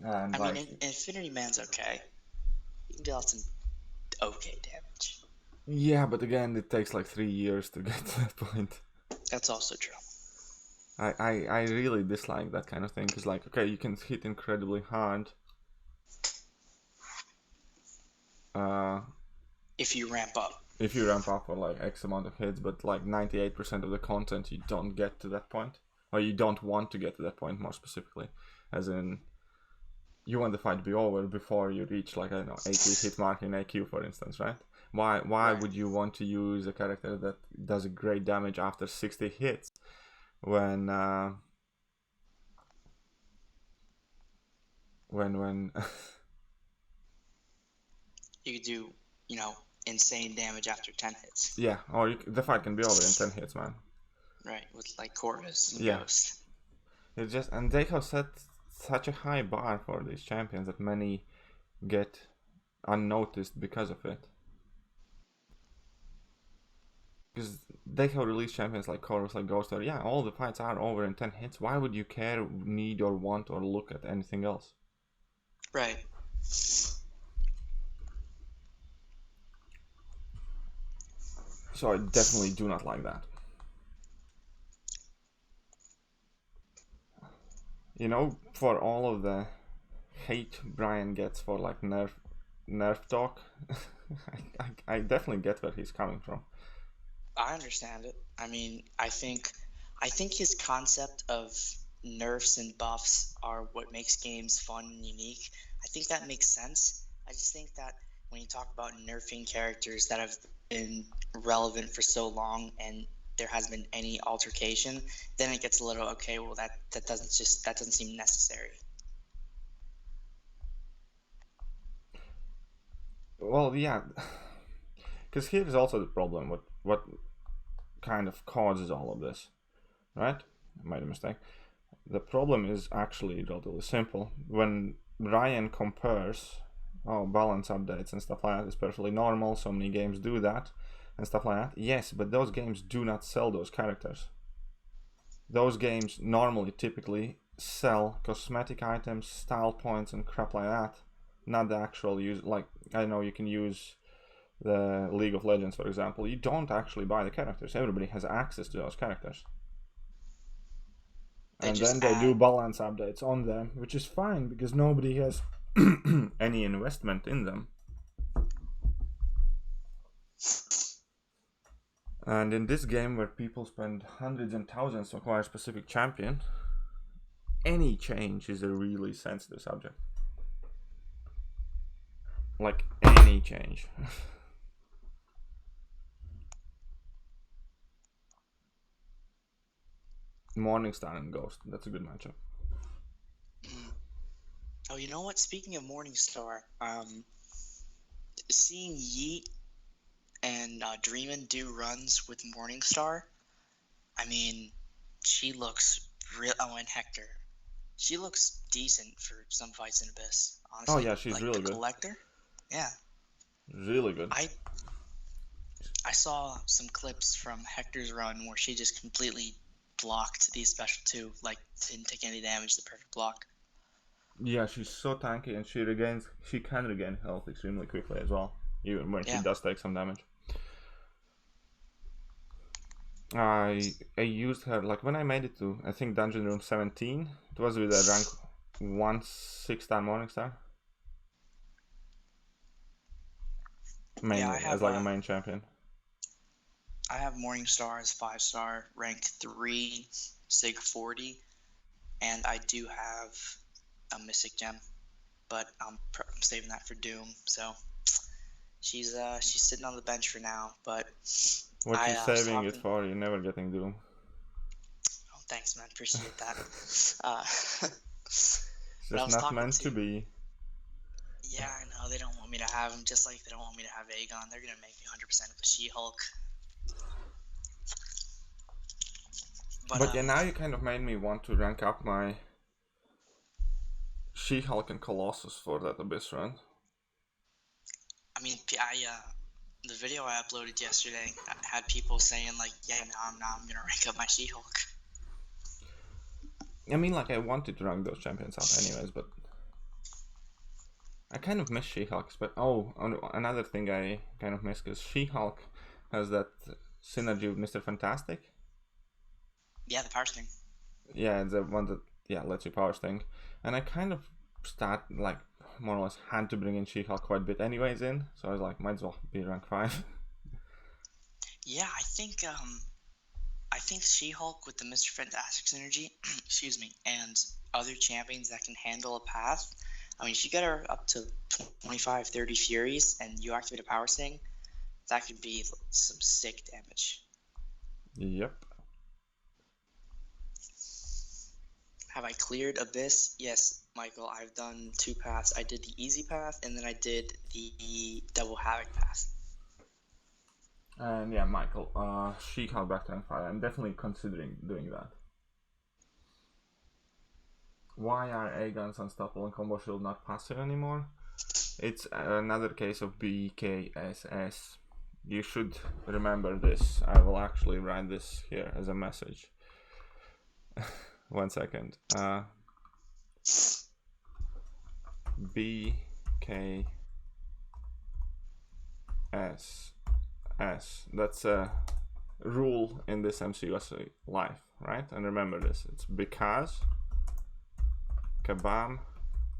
And
I
like,
mean, Infinity Man's okay. He can deal out some okay damage.
yeah, but again, it takes like 3 years to get to that point.
That's also true.
I really dislike that kind of thing, because like, okay, you can hit incredibly hard.
If you ramp up.
If you ramp up for like X amount of hits, but like 98% of the content you don't get to that point. Or you don't want to get to that point, more specifically. As in, you want the fight to be over before you reach like, I don't know, 80 hit mark in AQ, for instance, right? Why
Right.
would you want to use a character that does a great damage after 60 hits when
You could do, insane damage after 10 hits.
yeah, or the fight can be over in 10 hits, man.
Right, with like Corvus and
Yeah.
Ghost.
It's just, and they have set such a high bar for these champions that many get unnoticed because of it. Because they have released champions like Corvus, like Ghost, or yeah, all the fights are over in 10 hits. Why would you care, need, or want, or look at anything else?
Right.
So I definitely do not like that. You know, for all of the hate Brian gets for like nerf talk, I definitely get where he's coming from.
I understand it. I mean, I think his concept of nerfs and buffs are what makes games fun and unique. I think that makes sense. I just think that when you talk about nerfing characters that have been relevant for so long and there hasn't been any altercation, then it gets a little okay. Well, that doesn't seem necessary.
Well, yeah, because here's also the problem. What kind of causes all of this, right? I made a mistake. The problem is actually relatively simple. When Ryan compares, balance updates and stuff like that is perfectly normal. So many games do that and stuff like that. Yes, but those games do not sell those characters. Those games normally, typically, sell cosmetic items, style points, and crap like that. Not the actual use. Like, I know you can use the League of Legends, for example. You don't actually buy the characters. Everybody has access to those characters. And then they do balance updates on them, which is fine because nobody has any investment in them. And in this game where people spend hundreds and thousands to acquire a specific champion, any change is a really sensitive subject. Like any change. Morningstar and Ghost, that's a good matchup.
Oh, you know what? Speaking of Morningstar, seeing Yeet and Dreamin' do runs with Morningstar, I mean, she looks real. Oh, and Hector, she looks decent for some fights in Abyss. Honestly,
Oh yeah, she's
like
really
the
good.
Collector. Yeah,
Really good.
I saw some clips from Hector's run where she just completely blocked the special 2, like didn't take any damage. The perfect block.
Yeah, she's so tanky, and she can regain health extremely quickly as well, even when she does take some damage. I used her like when I made it to, I think, Dungeon Room 17. It was with a rank 1 6-star Morningstar. Mainly as like a main champion.
I have Morningstar as 5-star, rank 3, Sig 40, and I do have a Mystic Gem, but I'm saving that for Doom. So she's sitting on the bench for now, but
What you
was
saving it
talking.
for? You're never getting Doom.
Oh, thanks, man. Appreciate that.
It's
But I
just
was
not
talking
meant to
to.
be.
Yeah, I know they don't want me to have him, just like they don't want me to have Aegon. They're gonna make me 100% of the She-Hulk. But
But yeah, now you kind of made me want to rank up my She-Hulk and Colossus for that Abyss run.
I mean, the video I uploaded yesterday had people saying like, yeah, now I'm gonna rank up my She-Hulk.
I mean, like, I wanted to rank those champions up anyways, but I kind of miss She-Hulk. But another thing I kind of miss is She-Hulk has that synergy with Mr. Fantastic.
Yeah, the power sting.
Yeah, the one that lets you power sting, and I kind of more or less had to bring in She-Hulk quite a bit anyways so I was like, might as well be rank 5.
Yeah, I think She-Hulk with the Mr. Fantastic synergy, excuse me, and other champions that can handle a path. I mean, if you get her up to 25, 30 Furies and you activate a power sting, that could be some sick damage.
Yep.
Have I cleared Abyss? Yes, Michael, I've done 2 paths. I did the easy path, and then I did the double havoc path.
And yeah, Michael, She-Hulk back to rank 5. I'm definitely considering doing that. Why are Aegon's Unstoppable and Combo Shield not passive anymore? It's another case of BKSS. You should remember this. I will actually write this here as a message. 1 second. BKSS. That's a rule in this MCOC life, right? And remember this. It's because Kabam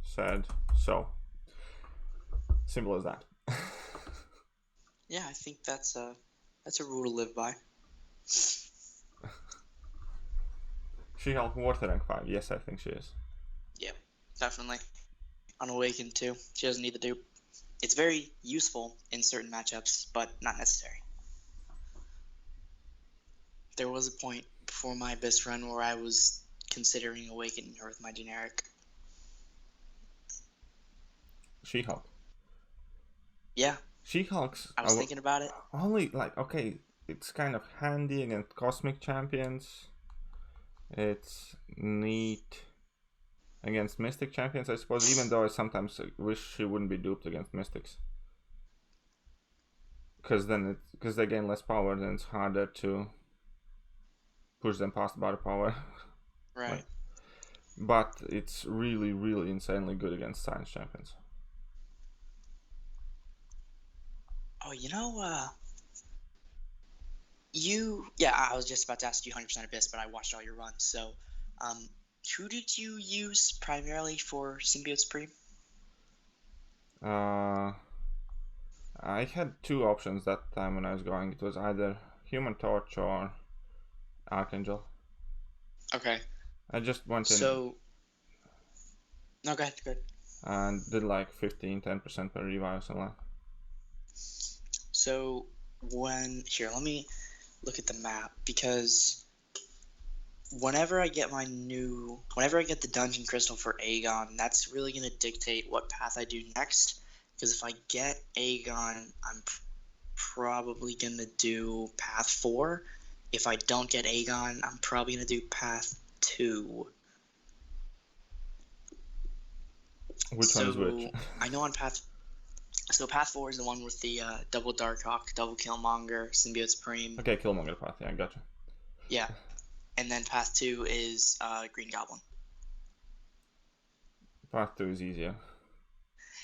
said so. Simple as that.
Yeah, I think that's a rule to live by.
She-Hulk worth rank 5. Yes, I think she is.
Yep, definitely. Unawakened too. She doesn't need the dupe. It's very useful in certain matchups, but not necessary. There was a point before my Abyss run where I was considering awakening her with my generic.
She-Hulk.
Yeah.
She-Hulk's...
I was thinking about it.
Only, okay, it's kind of handy against Cosmic Champions. It's neat against Mystic Champions, I suppose, even though I sometimes wish she wouldn't be duped against Mystics. Because they gain less power, then it's harder to push them past battle power.
Right.
But it's really, really insanely good against Science Champions.
Oh, I was just about to ask you 100% Abyss, but I watched all your runs. So, who did you use primarily for Symbiote Supreme?
I had 2 options that time when I was going. It was either Human Torch or Archangel.
Okay.
I just went in.
So, no, go ahead.
And did like 15-10% per revive or something like that.
So, let me look at the map, because whenever I get the Dungeon Crystal for Aegon, that's really going to dictate what path I do next. Because if I get Aegon, I'm probably going to do path 4. If I don't get Aegon, I'm probably going to do path 2.
Which one is which?
I know on path... So path 4 is the one with the double Darkhawk, double Killmonger, Symbiote Supreme.
Okay, Killmonger path, yeah, gotcha.
Yeah. And then path 2 is Green Goblin.
Path 2 is easier.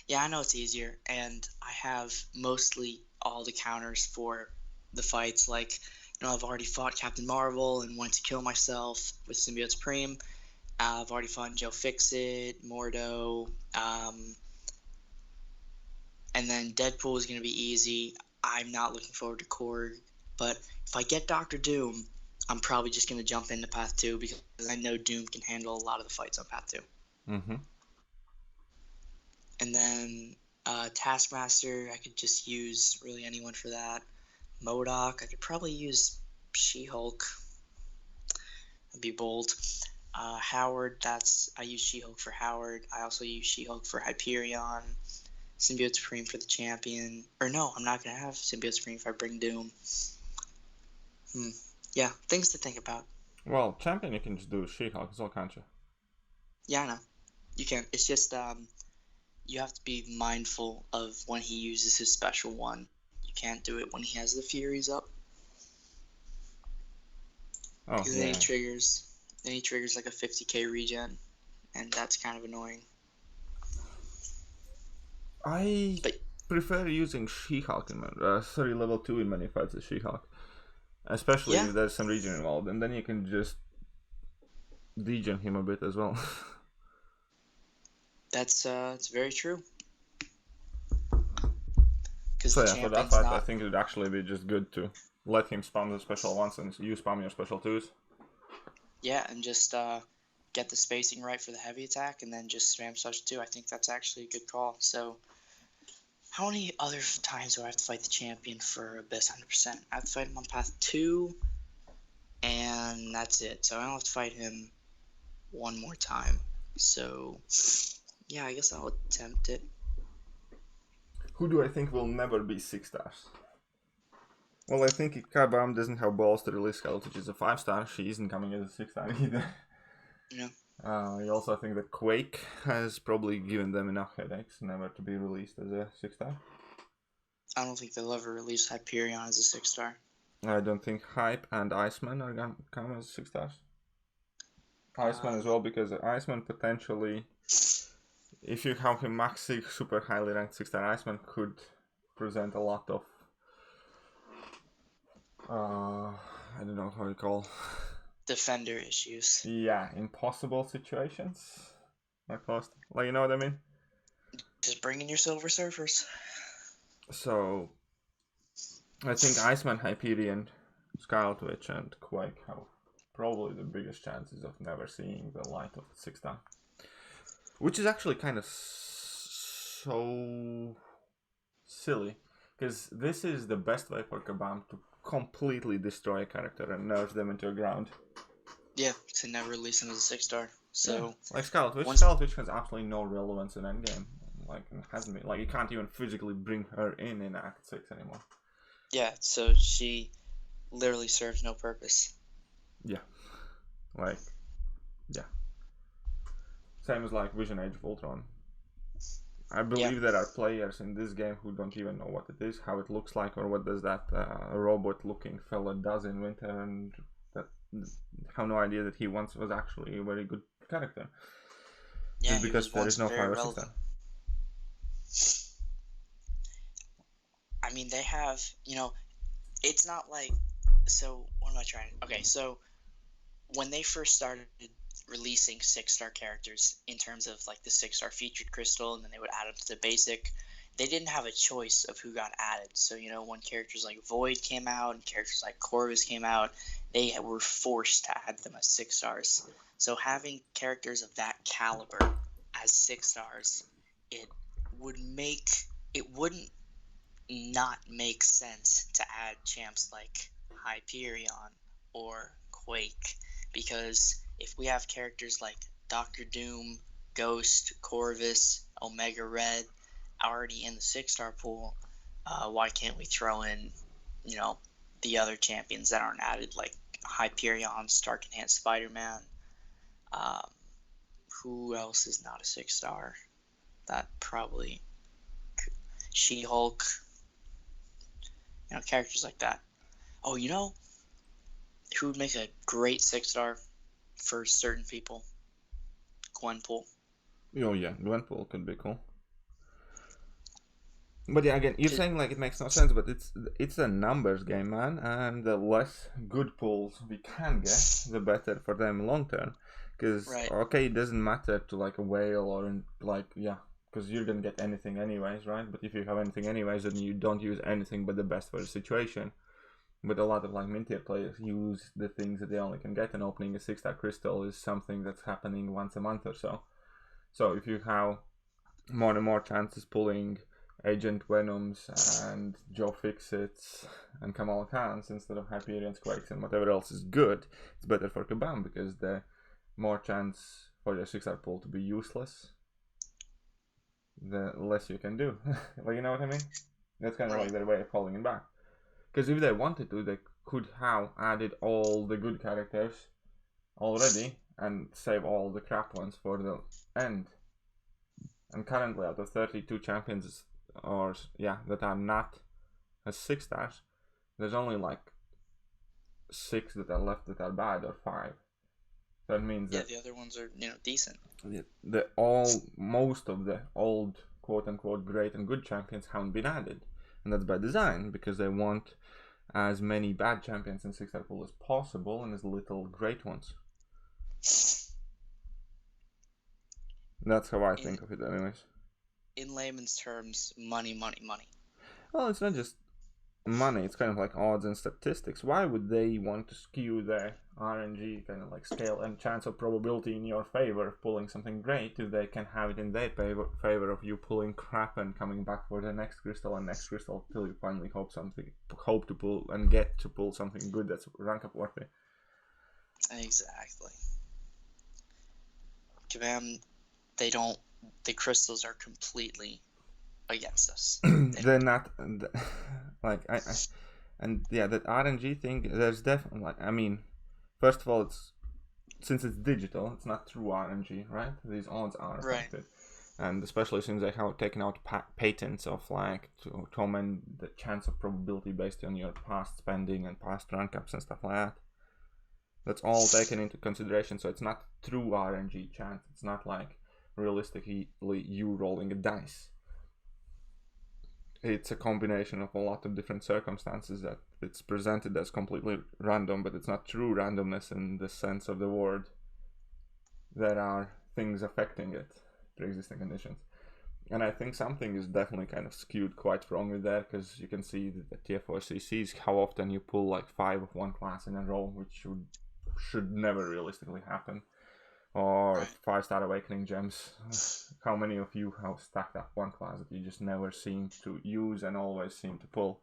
Yeah, I know it's easier, and I have mostly all the counters for the fights. Like, I've already fought Captain Marvel and went to kill myself with Symbiote Supreme. I've already fought Joe Fixit, Mordo, and then Deadpool is going to be easy. I'm not looking forward to Korg, but if I get Doctor Doom, I'm probably just going to jump into path 2 because I know Doom can handle a lot of the fights on path 2.
Mm-hmm.
And then Taskmaster, I could just use really anyone for that. MODOK. I could probably use She-Hulk. That'd be bold. Howard, I use She-Hulk for Howard. I also use She-Hulk for Hyperion. Symbiote Supreme for the champion. Or no, I'm not going to have Symbiote Supreme if I bring Doom. Yeah, things to think about.
Well, champion you can just do She-Hulk as well, can't you?
Yeah, I know. You can. It's just you have to be mindful of when he uses his special one. You can't do it when he has the Furies up.
Oh,
Because then he triggers like a 50k regen, and that's kind of annoying.
I prefer using She-Hulk in level 2 in many fights as She-Hulk. Especially if there's some regen involved, and then you can just degen him a bit as well.
That's very true.
So yeah, for that fight, I think it'd actually be just good to let him spam the special ones and you spam your special 2s.
Yeah, and just get the spacing right for the heavy attack, and then just spam such 2. I think that's actually a good call. So, how many other times do I have to fight the champion for Abyss 100%? I have to fight him on path 2, and that's it. So I don't have to fight him one more time. So, yeah, I guess I'll attempt it.
Who do I think will never be 6 stars? Well, I think Kabam doesn't have balls to release Scout, which is a 5 star. She isn't coming as a 6 star either.
Yeah.
I also think that Quake has probably given them enough headaches never to be released as a 6 star.
I don't think they'll ever release Hyperion as a 6 star.
I don't think Hype and Iceman are going to come as 6 stars. Iceman as well, because Iceman potentially, if you have him maxing super highly ranked 6 star, Iceman could present a lot of I don't know how you call
defender issues.
Yeah, impossible situations. Like you know what I mean?
Just bring in your Silver Surfers.
So I think Iceman, Hyperion, Scarlet Witch, and Quake have probably the biggest chances of never seeing the light of the 6 star. Which is actually kind of so silly, because this is the best way for Kabam to completely destroy a character and nerf them into the ground.
Yeah, to never release him as a 6 star. So
yeah. Like Scarlet Witch. Scarlet Witch has absolutely no relevance in endgame. Like, it hasn't been. Like, you can't even physically bring her in Act 6 anymore.
Yeah, so she literally serves no purpose.
Yeah. Like, yeah. Same as like Vision Age of Ultron. I believe there are players in this game who don't even know what it is, how it looks like, or what does that robot-looking fella does in Winter, and that have no idea that he once was actually a very good character.
Yeah,
just because there is no 5 or 6 star.
I mean, they have, it's not like, so what am I trying? Okay, so when they first started releasing 6 star characters in terms of like the 6 star featured crystal, and then they would add them to the basic, they didn't have a choice of who got added. So when characters like Void came out and characters like Corvus came out, they were forced to add them as 6 stars. So having characters of that caliber as 6 stars, it wouldn't not make sense to add champs like Hyperion or Quake, because if we have characters like Doctor Doom, Ghost, Corvus, Omega Red already in the 6 star pool, why can't we throw in, the other champions that aren't added, like Hyperion, Stark Enhanced Spider-Man? Who else is not a 6 star? That probably She-Hulk, characters like that. Oh, who would make a great 6 star for certain people? Gwenpool.
Oh yeah, Gwenpool could be cool. But yeah, again, you're saying like it makes no sense, but it's a numbers game, man, and the less good pools we can get, the better for them long term. Because okay, it doesn't matter to like a whale or because you didn't get anything anyways, right? But if you have anything anyways, then you don't use anything but the best for the situation. But a lot of like mid-tier players use the things that they only can get, and opening a 6 star crystal is something that's happening once a month or so. So if you have more and more chances pulling Agent Venoms and Joe Fixits and Kamal Khans instead of Hyperions, Quakes, and whatever else is good. It's better for Kabam because the more chance for your 6-star pool to be useless, the less you can do. Like, you know what I mean? That's kind of like their way of holding it back. Because if they wanted to, they could have added all the good characters already and save all the crap ones for the end. And currently, out of 32 champions that are not as 6-stars, there's only like 6 that are left that are bad, or 5. That means that
the other ones are decent.
Most of the old quote unquote great and good champions haven't been added, and that's by design because they want as many bad champions in 6-star pool as possible and as little great ones. That's how I think of it, anyways.
In layman's terms, money, money, money.
Well, it's not just money, it's kind of like odds and statistics. Why would they want to skew the RNG kind of like scale and chance of probability in your favor of pulling something great if they can have it in their favor of you pulling crap and coming back for the next crystal and next crystal till you finally hope to pull and get to pull something good that's rank up worthy?
Exactly. Kabam, the crystals are completely against us.
They're not like that RNG thing. There's definitely first of all, since it's digital, it's not true RNG, right? These odds are affected, and especially since they have taken out patents of to amend the chance of probability based on your past spending and past rank ups and stuff like that. That's all taken into consideration, so it's not true RNG chance. It's not like realistically you rolling a dice. It's a combination of a lot of different circumstances that it's presented as completely random, but it's not true randomness in the sense of the word. There are things affecting it, pre-existing conditions. And I think something is definitely kind of skewed quite wrongly there, because you can see that the TF4C sees how often you pull like 5 of one class in a row, which should never realistically happen. Or 5-star awakening gems. How many of you have stacked up one class that you just never seem to use and always seem to pull?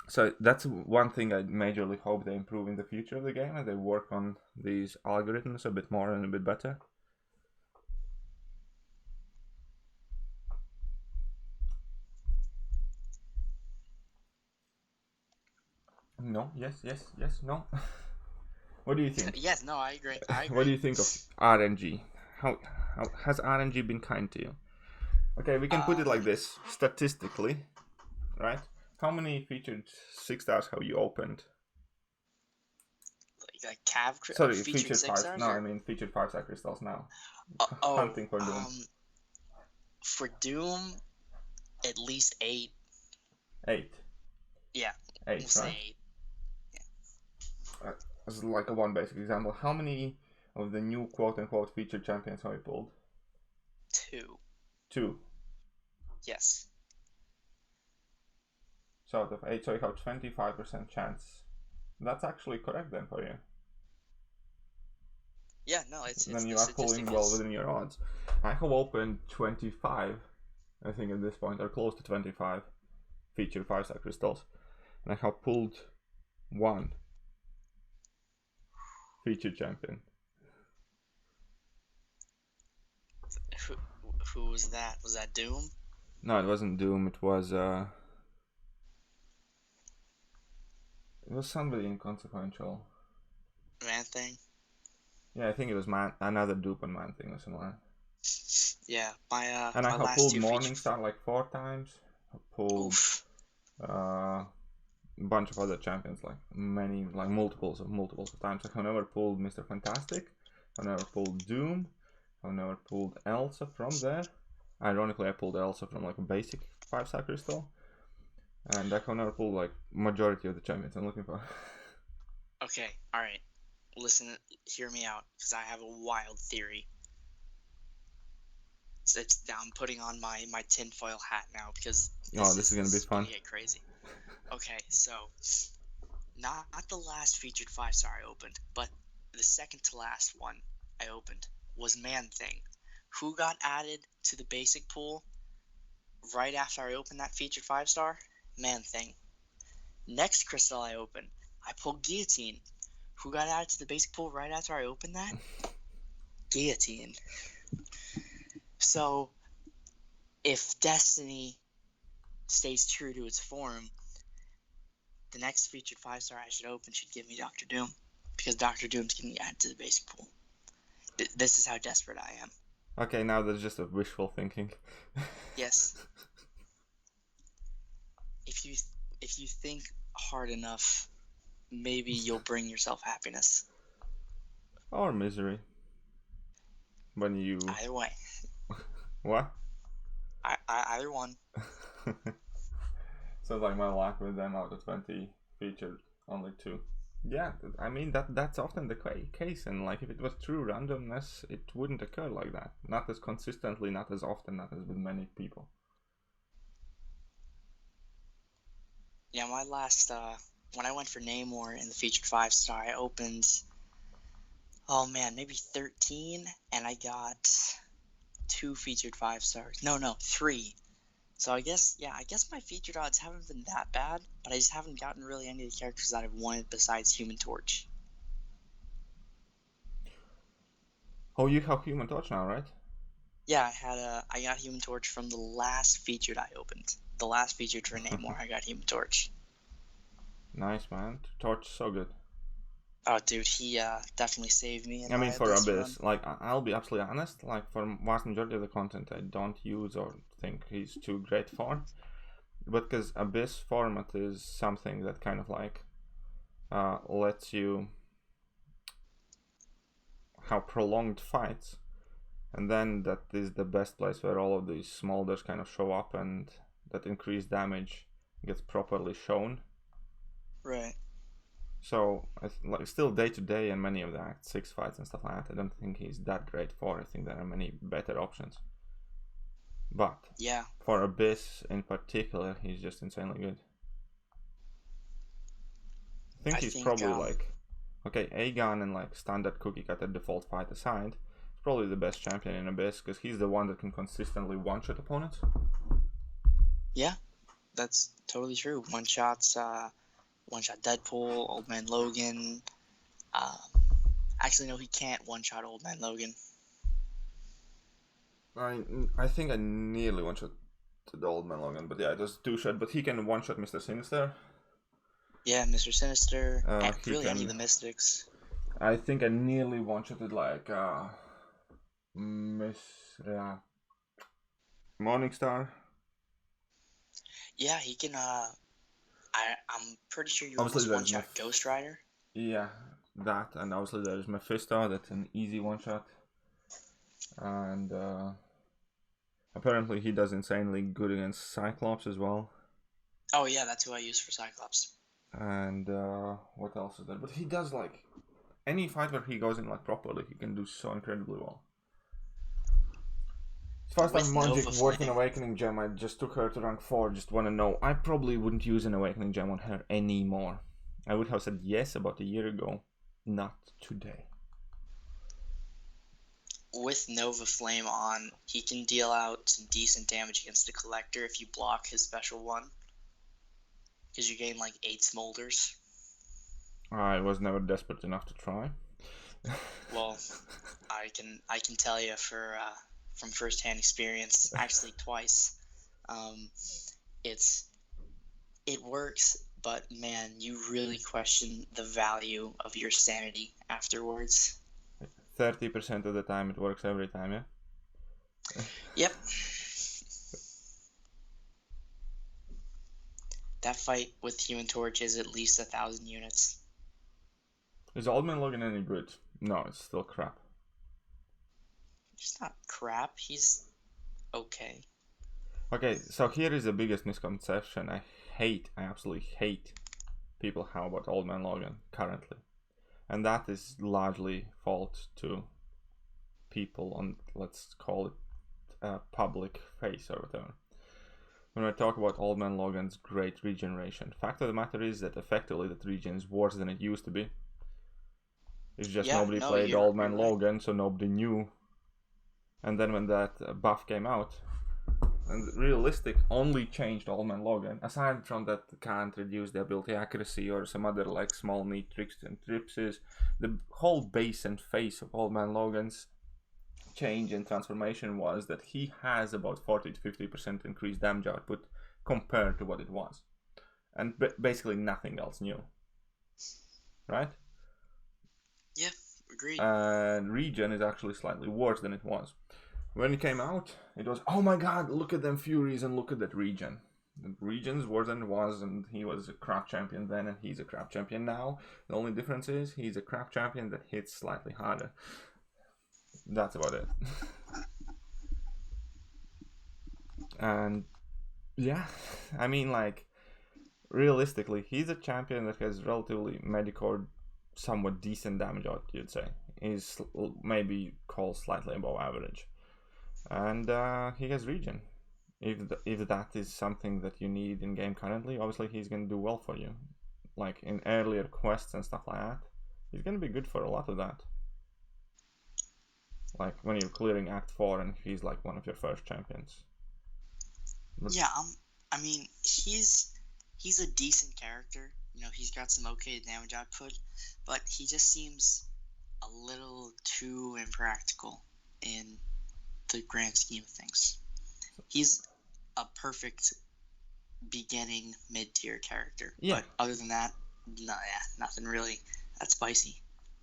So that's one thing I majorly hope they improve in the future of the game, and they work on these algorithms a bit more and a bit better. No, yes, no. What do you think?
Yes, no, I agree.
What do you think of RNG? How has RNG been kind to you? Okay, we can put it like this, statistically, right? How many featured 6-stars have you opened?
Like Cav
Sorry, featured 5. No, I mean featured 5-star crystals now. Hunting for Doom.
For Doom, at least 8.
8.
Yeah.
8,
we'll
right?
Say 8. Yeah.
As like one basic example, how many of the new quote-unquote featured champions have you pulled?
2.
2.
Yes.
So out of 8, so you have 25% chance. That's actually correct then for you.
Yeah, no, it's
then you are pulling well within your odds. I have opened 25, I think at this point, or close to 25 featured 5-star crystals, and I have pulled 1 featured champion.
Who was that? Was that Doom?
No, it wasn't Doom. It was somebody inconsequential.
Man thing.
Yeah, I think it was another dupe and man thing or something.
Yeah,
and I have pulled Morningstar like 4 times. I pulled a bunch of other champions, like multiples of times. I have never pulled Mr. Fantastic. I've never pulled Doom. I've never pulled Elsa from there. Ironically, I pulled Elsa from like a basic 5-star crystal. And I have never pulled like majority of the champions I'm looking for.
Okay, alright. Listen, hear me out, because I have a wild theory. I'm putting on my tinfoil hat now, because
this is going to be fun.
Gonna get crazy. Okay, so not the last featured 5-star I opened, but the second to last one I opened was Man Thing. Who got added to the basic pool right after I opened that featured 5-star, man thing. Next crystal I opened, I pulled Guillotine. Who got added to the basic pool right after I opened that? Guillotine. So, if Destiny stays true to its form, the next featured 5-star I should open should give me Dr. Doom, because Dr. Doom's getting added to the basic pool. This is how desperate I am.
Okay, now that's just a wishful thinking.
Yes. If you think hard enough, maybe you'll bring yourself happiness.
Or misery. When you...
Either way.
What?
Either one.
So like my luck with them out of 20 featured only 2. Yeah, I mean that's often the case, and like if it was true randomness, it wouldn't occur like that. Not as consistently, not as often, not as with many people.
Yeah, my last when I went for Namor in the featured 5-star, I opened maybe 13, and I got 2 featured 5-stars. No, 3. So I guess my featured odds haven't been that bad, but I just haven't gotten really any of the characters that I've wanted besides Human Torch.
Oh, you have Human Torch now, right?
Yeah, I got Human Torch from the last featured I opened. The last featured for Namor, I got Human Torch.
Nice, man. Torch so good.
Oh, dude, he definitely saved me.
I mean, for Abyss, like, I'll be absolutely honest, like, for vast majority of the content I don't use or think he's too great for. But because Abyss format is something that kind of like lets you have prolonged fights, and then that is the best place where all of these smolders kind of show up, and that increased damage gets properly shown.
Right.
So, like, still day to day and many of the Act 6 fights and stuff like that, I don't think he's that great for. I think there are many better options. But
yeah,
for Abyss in particular, he's just insanely good. I think he's probably like, okay, Aegon and like standard cookie cutter default fight aside, he's probably the best champion in Abyss because he's the one that can consistently one-shot opponents.
Yeah, that's totally true. One-shots, one-shot Deadpool, Old Man Logan. Actually, no, he can't one-shot Old Man Logan.
I think I nearly one-shot the Old Man Logan, but yeah, it was 2-shot, but he can one-shot Mr. Sinister.
Yeah, Mr. Sinister, and really any of the Mystics.
I think I nearly one-shotted like Morningstar.
Yeah, he can. I'm pretty sure you almost one-shot Ghost Rider.
Yeah, that, and obviously there's Mephisto. That's an easy one-shot, and apparently he does insanely good against Cyclops as well.
Oh yeah, that's who I use for Cyclops.
And what else is there? But he does like any fight where he goes in like properly, he can do so incredibly well. As far as my Magic worth an Awakening Gem, I just took her to rank 4. Just want to know, I probably wouldn't use an Awakening Gem on her anymore. I would have said yes about a year ago, not today.
With Nova Flame on, he can deal out some decent damage against the Collector if you block his special one. Because you gain like 8 smolders.
I was never desperate enough to try.
Well, I can tell you from first-hand experience, actually twice. It works, but man, you really question the value of your sanity afterwards.
30% of the time it works every time, yeah?
Yep. That fight with Human Torch is at least 1,000 units.
Is Old Man Logan any good? No, it's still crap.
He's not crap, he's okay.
Okay, so here is the biggest misconception I absolutely hate people have about Old Man Logan currently. And that is largely fault to people on, let's call it, public face or whatever. When I talk about Old Man Logan's great regeneration, fact of the matter is that effectively that regen is worse than it used to be. It's just nobody played Old Man Logan, so nobody knew. And then when that buff came out, And realistic only changed Old Man Logan. Aside from that, can't reduce the ability accuracy or some other like small neat tricks and trips, is the whole base and face of Old Man Logan's change and transformation was that he has about 40 to 50% increased damage output compared to what it was, and basically nothing else new, right?
Yeah, agreed.
And regen is actually slightly worse than it was. When it came out, it was, oh my god, look at them Furies and look at that regen. The regen's worse than it was, and he was a crap champion then, and he's a crap champion now. The only difference is he's a crap champion that hits slightly harder. That's about it. And yeah, I mean, like, realistically, he's a champion that has relatively medicore, somewhat decent damage out, you'd say. He's maybe called slightly above average. And he has regen. If that is something that you need in game currently, obviously he's going to do well for you. Like in earlier quests and stuff like that, he's going to be good for a lot of that. Like when you're clearing Act 4 and he's like one of your first champions.
Yeah, I mean, he's a decent character. You know, he's got some okay damage output, but he just seems a little too impractical in the grand scheme of things. He's a perfect beginning mid-tier character.
Yeah.
But other than that, nothing really that spicy.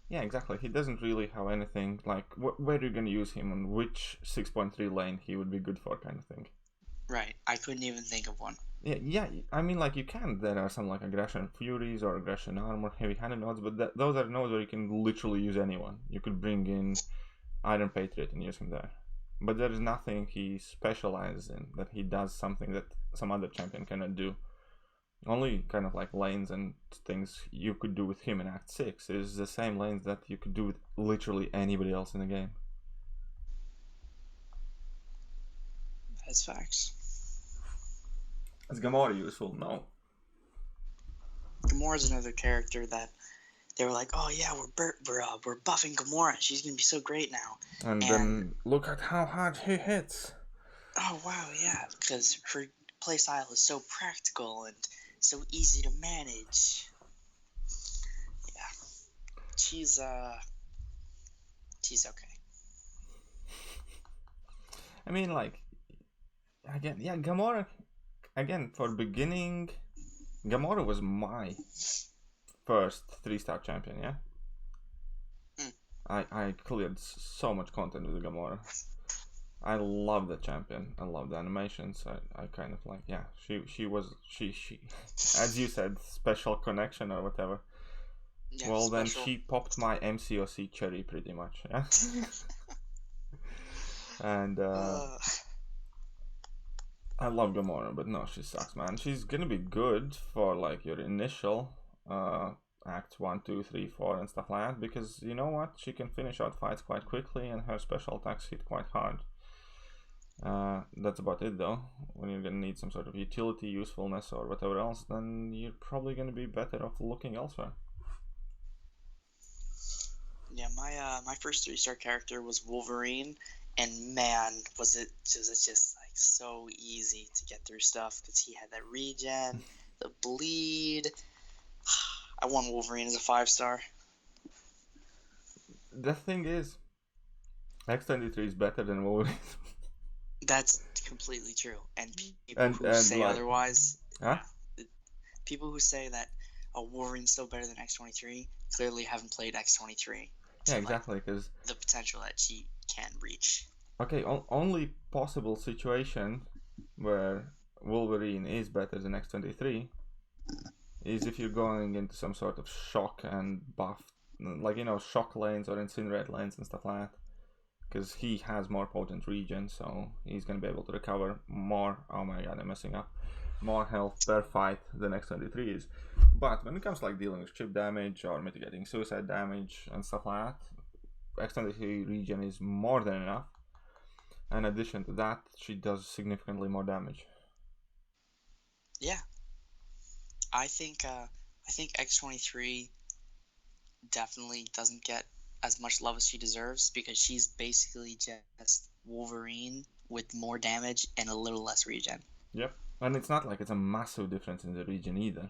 Yeah, exactly. He doesn't really have anything like where are you going to use him, on which 6.3 lane he would be good for, kind of thing.
Right. I couldn't even think of one.
Yeah. I mean, like, you can. There are some like aggression furies or aggression armor, heavy-handed nodes, but those are nodes where you can literally use anyone. You could bring in Iron Patriot and use him there. But there is nothing he specializes in that he does something that some other champion cannot do. Only kind of like lanes and things you could do with him in Act 6 is the same lanes that you could do with literally anybody else in the game.
That's facts.
Is Gamora useful? No.
Gamora's another character that they were like, oh yeah, we're buffing Gamora. She's gonna be so great now.
And then look at how hard he hits.
Oh wow, yeah, because her playstyle is so practical and so easy to manage. Yeah, she's okay.
I mean, like, again, yeah, Gamora. Again, for beginning, Gamora was my first 3-star champion, yeah? I cleared so much content with Gamora. I love the champion. I love the animations. I kind of like, yeah, she was, as you said, special connection or whatever. Yeah, well, special. Then she popped my MCOC cherry pretty much, yeah? And, I love Gamora, but no, she sucks, man. She's gonna be good for like your initial Act 1, 2, 3, 4 and stuff like that, because you know what? She can finish out fights quite quickly and her special attacks hit quite hard. That's about it though. When you're gonna need some sort of utility, usefulness or whatever else, then you're probably gonna be better off looking elsewhere.
Yeah, my first 3-star character was Wolverine. And man, was it just like so easy to get through stuff because he had that regen, the bleed. I won Wolverine as a 5-star.
The thing is, X23 is better than Wolverine.
That's completely true. And people who say like, otherwise,
huh?
People who say that Wolverine's so better than X23 clearly haven't played X23.
Yeah, exactly, because
the potential that she can reach.
Okay, only possible situation where Wolverine is better than X23 is if you're going into some sort of shock and buff, like, you know, shock lanes or incinerate lanes and stuff like that. Because he has more potent regen, so he's going to be able to recover more. Oh my god, I'm messing up. More health per fight than X23 is. But when it comes to like dealing with chip damage or mitigating suicide damage and stuff like that, X23 regen is more than enough. In addition to that, she does significantly more damage.
Yeah, I think X23 definitely doesn't get as much love as she deserves because she's basically just Wolverine with more damage and a little less regen.
Yep. And it's not like it's a massive difference in the regen either.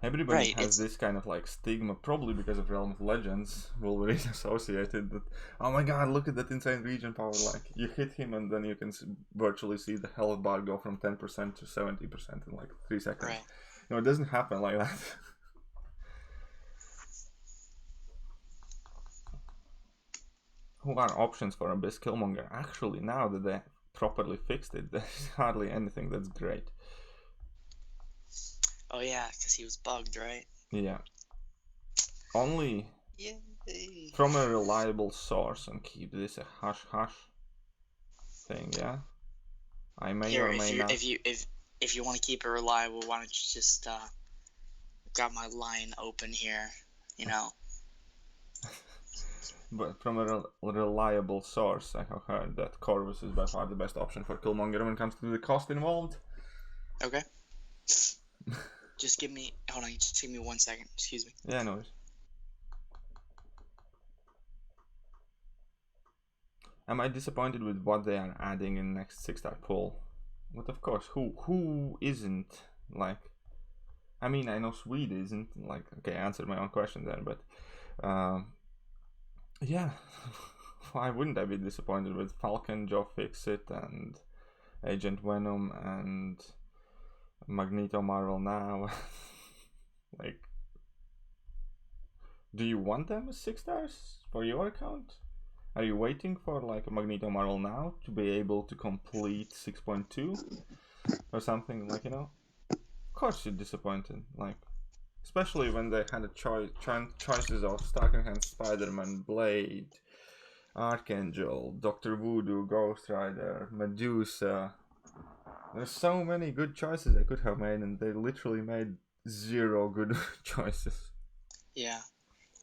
Everybody
Right,
has this kind of like stigma, probably because of Realm of Legends, Wolverine associated that, oh my god, look at that insane regen power, like, you hit him and then you can virtually see the health bar go from 10% to 70% in like 3 seconds.
Right.
No, it doesn't happen like that. Who are options for Abyss Killmonger? Actually, now that they properly fixed it, there's hardly anything that's great.
Oh yeah, because he was bugged, right?
Yeah. Only
Yay.
from a reliable source, and keep this a hush-hush thing, yeah? I may
Here,
or may not...
if you want to keep it reliable, why don't you just got my line open here, you know?
But from a reliable source, I have heard that Corvus is by far the best option for Killmonger when it comes to the cost involved.
Okay. Just give me... Hold on, just give me 1 second. Excuse me.
Yeah, no worries. Am I disappointed with what they are adding in next 6-star pool? But of course, who isn't? Like, I mean, I know Swede isn't. Like, okay, I answered my own question there, but yeah, why wouldn't I be disappointed with Falcon, Joe Fixit, and Agent Venom, and Magneto Marvel now? Like, do you want them as 6 stars for your account? Are you waiting for like a Magneto Marvel now to be able to complete 6.2 or something, like, you know? Of course you're disappointed, like, especially when they had a choices of Stalkerhand, Spider-Man, Blade, Archangel, Dr. Voodoo, Ghost Rider, Medusa. There's so many good choices they could have made, and they literally made 0 good choices.
Yeah.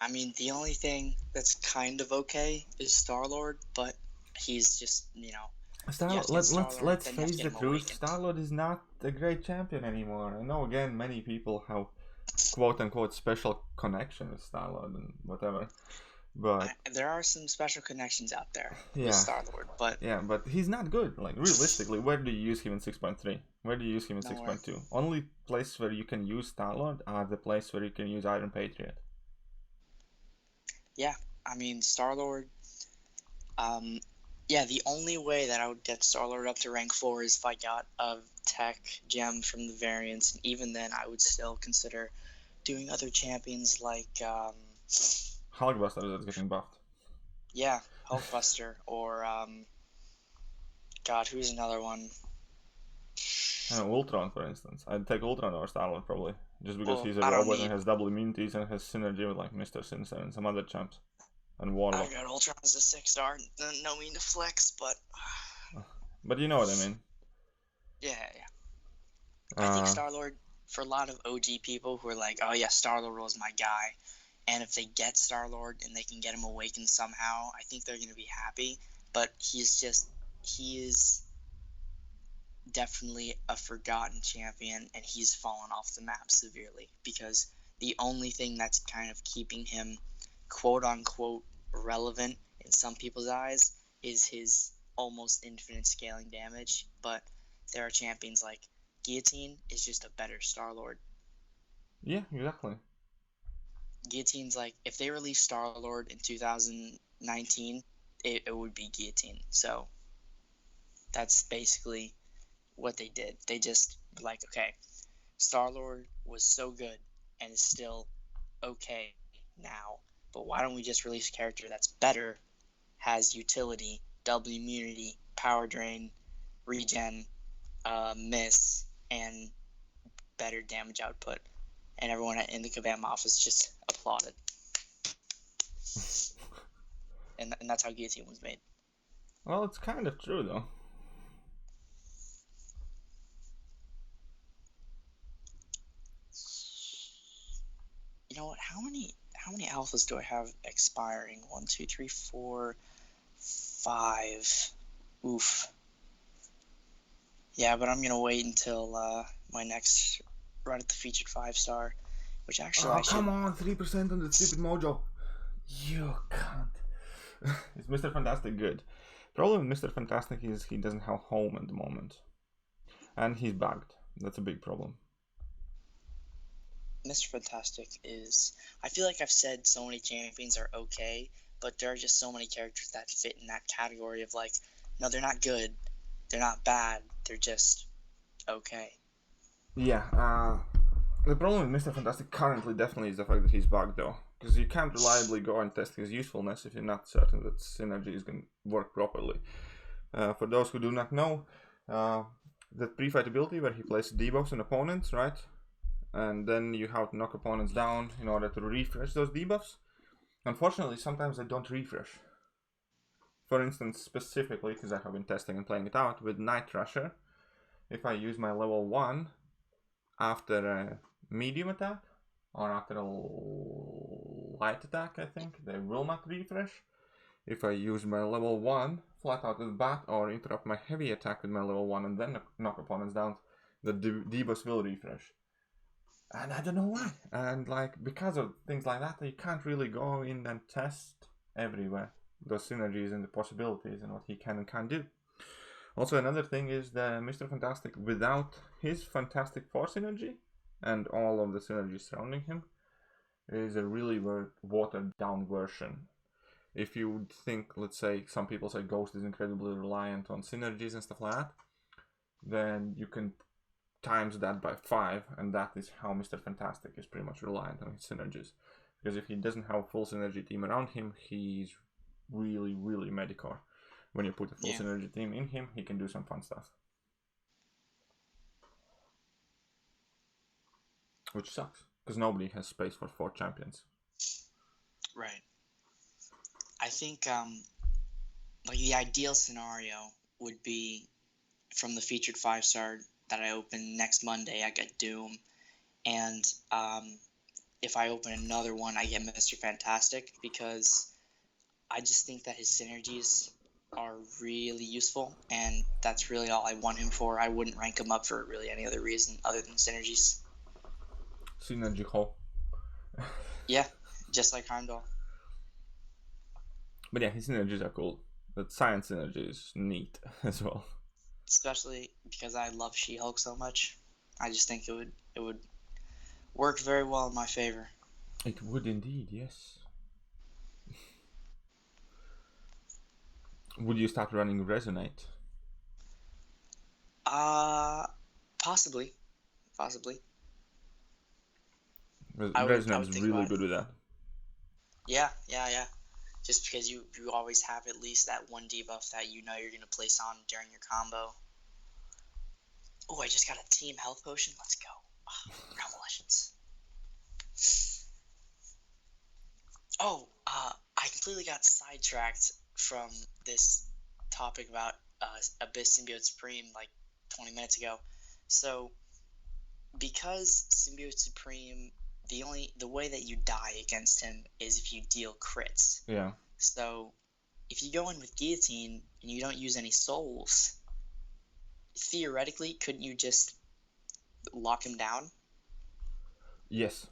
I mean, the only thing that's kind of okay is Star-Lord, but he's just, you know...
Let's face the truth, Star-Lord is not a great champion anymore. I know, again, many people have quote-unquote special connection with Star-Lord and whatever, but...
there are some special connections out there with Star-Lord, but...
Yeah, but he's not good. Like, realistically, where do you use him in 6.3? Where do you use him in 6.2? Only place where you can use Star-Lord are the place where you can use Iron Patriot.
Yeah, I mean, Star-Lord... yeah, the only way that I would get Star-Lord up to rank 4 is if I got a tech gem from the variants, and even then I would still consider doing other champions like...
Hulkbuster that's getting buffed.
Yeah, Hulkbuster, or... God, who's another one?
Ultron, for instance. I'd take Ultron over Star-Lord, probably. Just because he's a robot and has double immunities and has synergy with like Mr. Sinister and some other champs. And Warlock.
I got Ultron as a 6-star. No mean to flex, but...
But you know what I mean.
Yeah. I think Star-Lord, for a lot of OG people who are like, oh yeah, Star-Lord was my guy, and if they get Star-Lord and they can get him awakened somehow, I think they're going to be happy. But he is definitely a forgotten champion, and he's fallen off the map severely, because the only thing that's kind of keeping him quote-unquote relevant in some people's eyes is his almost infinite scaling damage. But there are champions like Guillotine is just a better Star-Lord.
Yeah, exactly.
Guillotine's like, if they release Star-Lord in 2019, it would be Guillotine. So that's basically what they did. They just like, okay, Star-Lord was so good and is still okay now, but why don't we just release a character that's better, has utility, double immunity, power drain, regen, miss, and better damage output? And everyone in the Kabam office just applauded. and that's how Guillotine was made.
Well, it's kind of true, though.
You know what? How many alphas do I have expiring? 1, 2, 3, 4, 5. Oof. Yeah, but I'm gonna wait until my next run at the featured 5-star, which actually I should...
come on, 3% on the stupid mojo. You can't. Is Mr. Fantastic good? Problem with Mr. Fantastic is he doesn't have home at the moment. And he's bugged. That's a big problem.
Mr. Fantastic is... I feel like I've said so many champions are okay, but there are just so many characters that fit in that category of like, no, they're not good, they're not bad, they're just okay.
Yeah, the problem with Mr. Fantastic currently definitely is the fact that he's bugged though. Because you can't reliably go and test his usefulness if you're not certain that synergy is going to work properly. For those who do not know, the pre-fight ability where he places debuffs on opponents, right? And then you have to knock opponents down in order to refresh those debuffs. Unfortunately, sometimes they don't refresh. For instance, specifically, because I have been testing and playing it out, with Night Rusher, if I use my level 1 after a medium attack, or after a light attack, I think, they will not refresh. If I use my level 1 flat out with bat, or interrupt my heavy attack with my level 1 and then knock opponents down, the debuffs will refresh. And I don't know why. And like, because of things like that, you can't really go in and test everywhere those synergies and the possibilities and what he can and can't do. Also, another thing is that Mr. Fantastic, without his Fantastic Force synergy and all of the synergies surrounding him, is a really watered down version. If you would think, let's say, some people say Ghost is incredibly reliant on synergies and stuff like that, then you can times that by 5, and that is how Mr. Fantastic is pretty much reliant on his synergies. Because if he doesn't have a full synergy team around him, he's really, really Medicore. When you put a full synergy team in him, he can do some fun stuff. Which sucks, because nobody has space for 4 champions.
Right. I think like the ideal scenario would be from the featured 5-star that I open next Monday, I get Doom, and if I open another one, I get Mr. Fantastic, because I just think that his synergies are really useful, and that's really all I want him for. I wouldn't rank him up for really any other reason other than synergies.
Synergy hole.
Yeah, just like Heimdall.
But yeah, his synergies are cool. That science synergy is neat as well.
Especially because I love She-Hulk so much. I just think it would work very well in my favor.
It would indeed, yes. Would you start running Resonate?
Possibly.
Resonate is really good with that.
Yeah. Just because you always have at least that one debuff that you know you're going to place on during your combo. Oh, I just got a team health potion. Let's go. Realm Legends. Oh, I completely got sidetracked from this topic about Abyss Symbiote Supreme like 20 minutes ago. So, because Symbiote Supreme, the way that you die against him is if you deal crits.
Yeah.
So, if you go in with Guillotine and you don't use any souls, theoretically, couldn't you just lock him down?
Yes.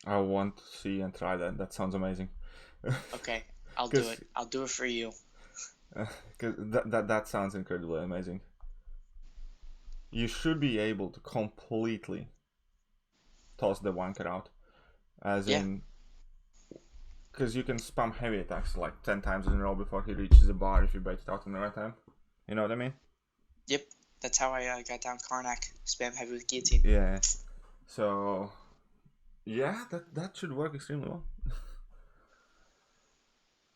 I want to see and try that. That sounds amazing.
Okay, I'll do it. I'll do it for you.
Because that sounds incredibly amazing. You should be able to completely toss the wanker out. As in... Because you can spam heavy attacks like 10 times in a row before he reaches the bar if you bait it out in the right time. You know what I mean?
Yep, that's how I got down Karnak. Spam heavy with Guillotine.
Yeah. So... Yeah, that should work extremely well.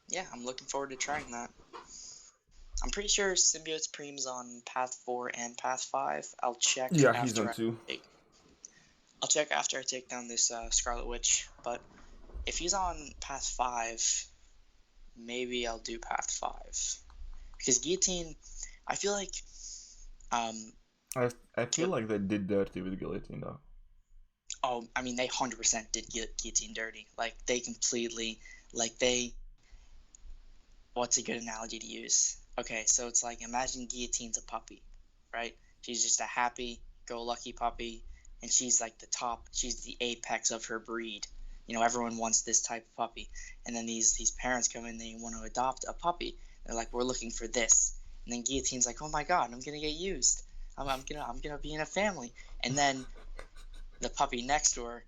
Yeah, I'm looking forward to trying that. I'm pretty sure Symbiote Supreme's on Path 4 and Path 5. I'll check.
Yeah, he's on 2.
I'll check after I take down this Scarlet Witch. But if he's on Path 5, maybe I'll do Path 5. Because Guillotine, I feel like...
I feel like they did dirty with Guillotine, though.
Oh, I mean, they 100% did Guillotine dirty. Like, they completely... Like, they... What's a good analogy to use? Okay, so it's like, imagine Guillotine's a puppy, right? She's just a happy-go-lucky puppy, and she's like the top, she's the apex of her breed. You know, everyone wants this type of puppy. And then these parents come in, they want to adopt a puppy. They're like, we're looking for this. And then Guillotine's like, oh my god, I'm gonna get used. I'm gonna be in a family. And then the puppy next door,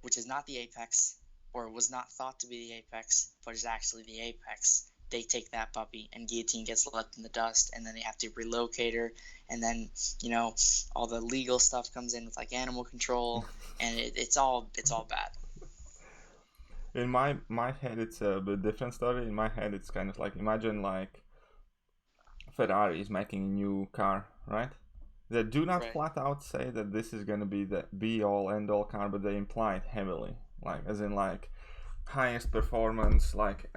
which is not the apex, or was not thought to be the apex, but is actually the apex, they take that puppy, and Guillotine gets left in the dust, and then they have to relocate her, and then, you know, all the legal stuff comes in with like animal control, and it's all bad.
In my head, it's a bit different story. In my head, it's kind of like, imagine like Ferrari is making a new car, right? They do not
Right.
flat out say that this is going to be the be-all, end-all car, but they imply it heavily. Like, as in like, highest performance, like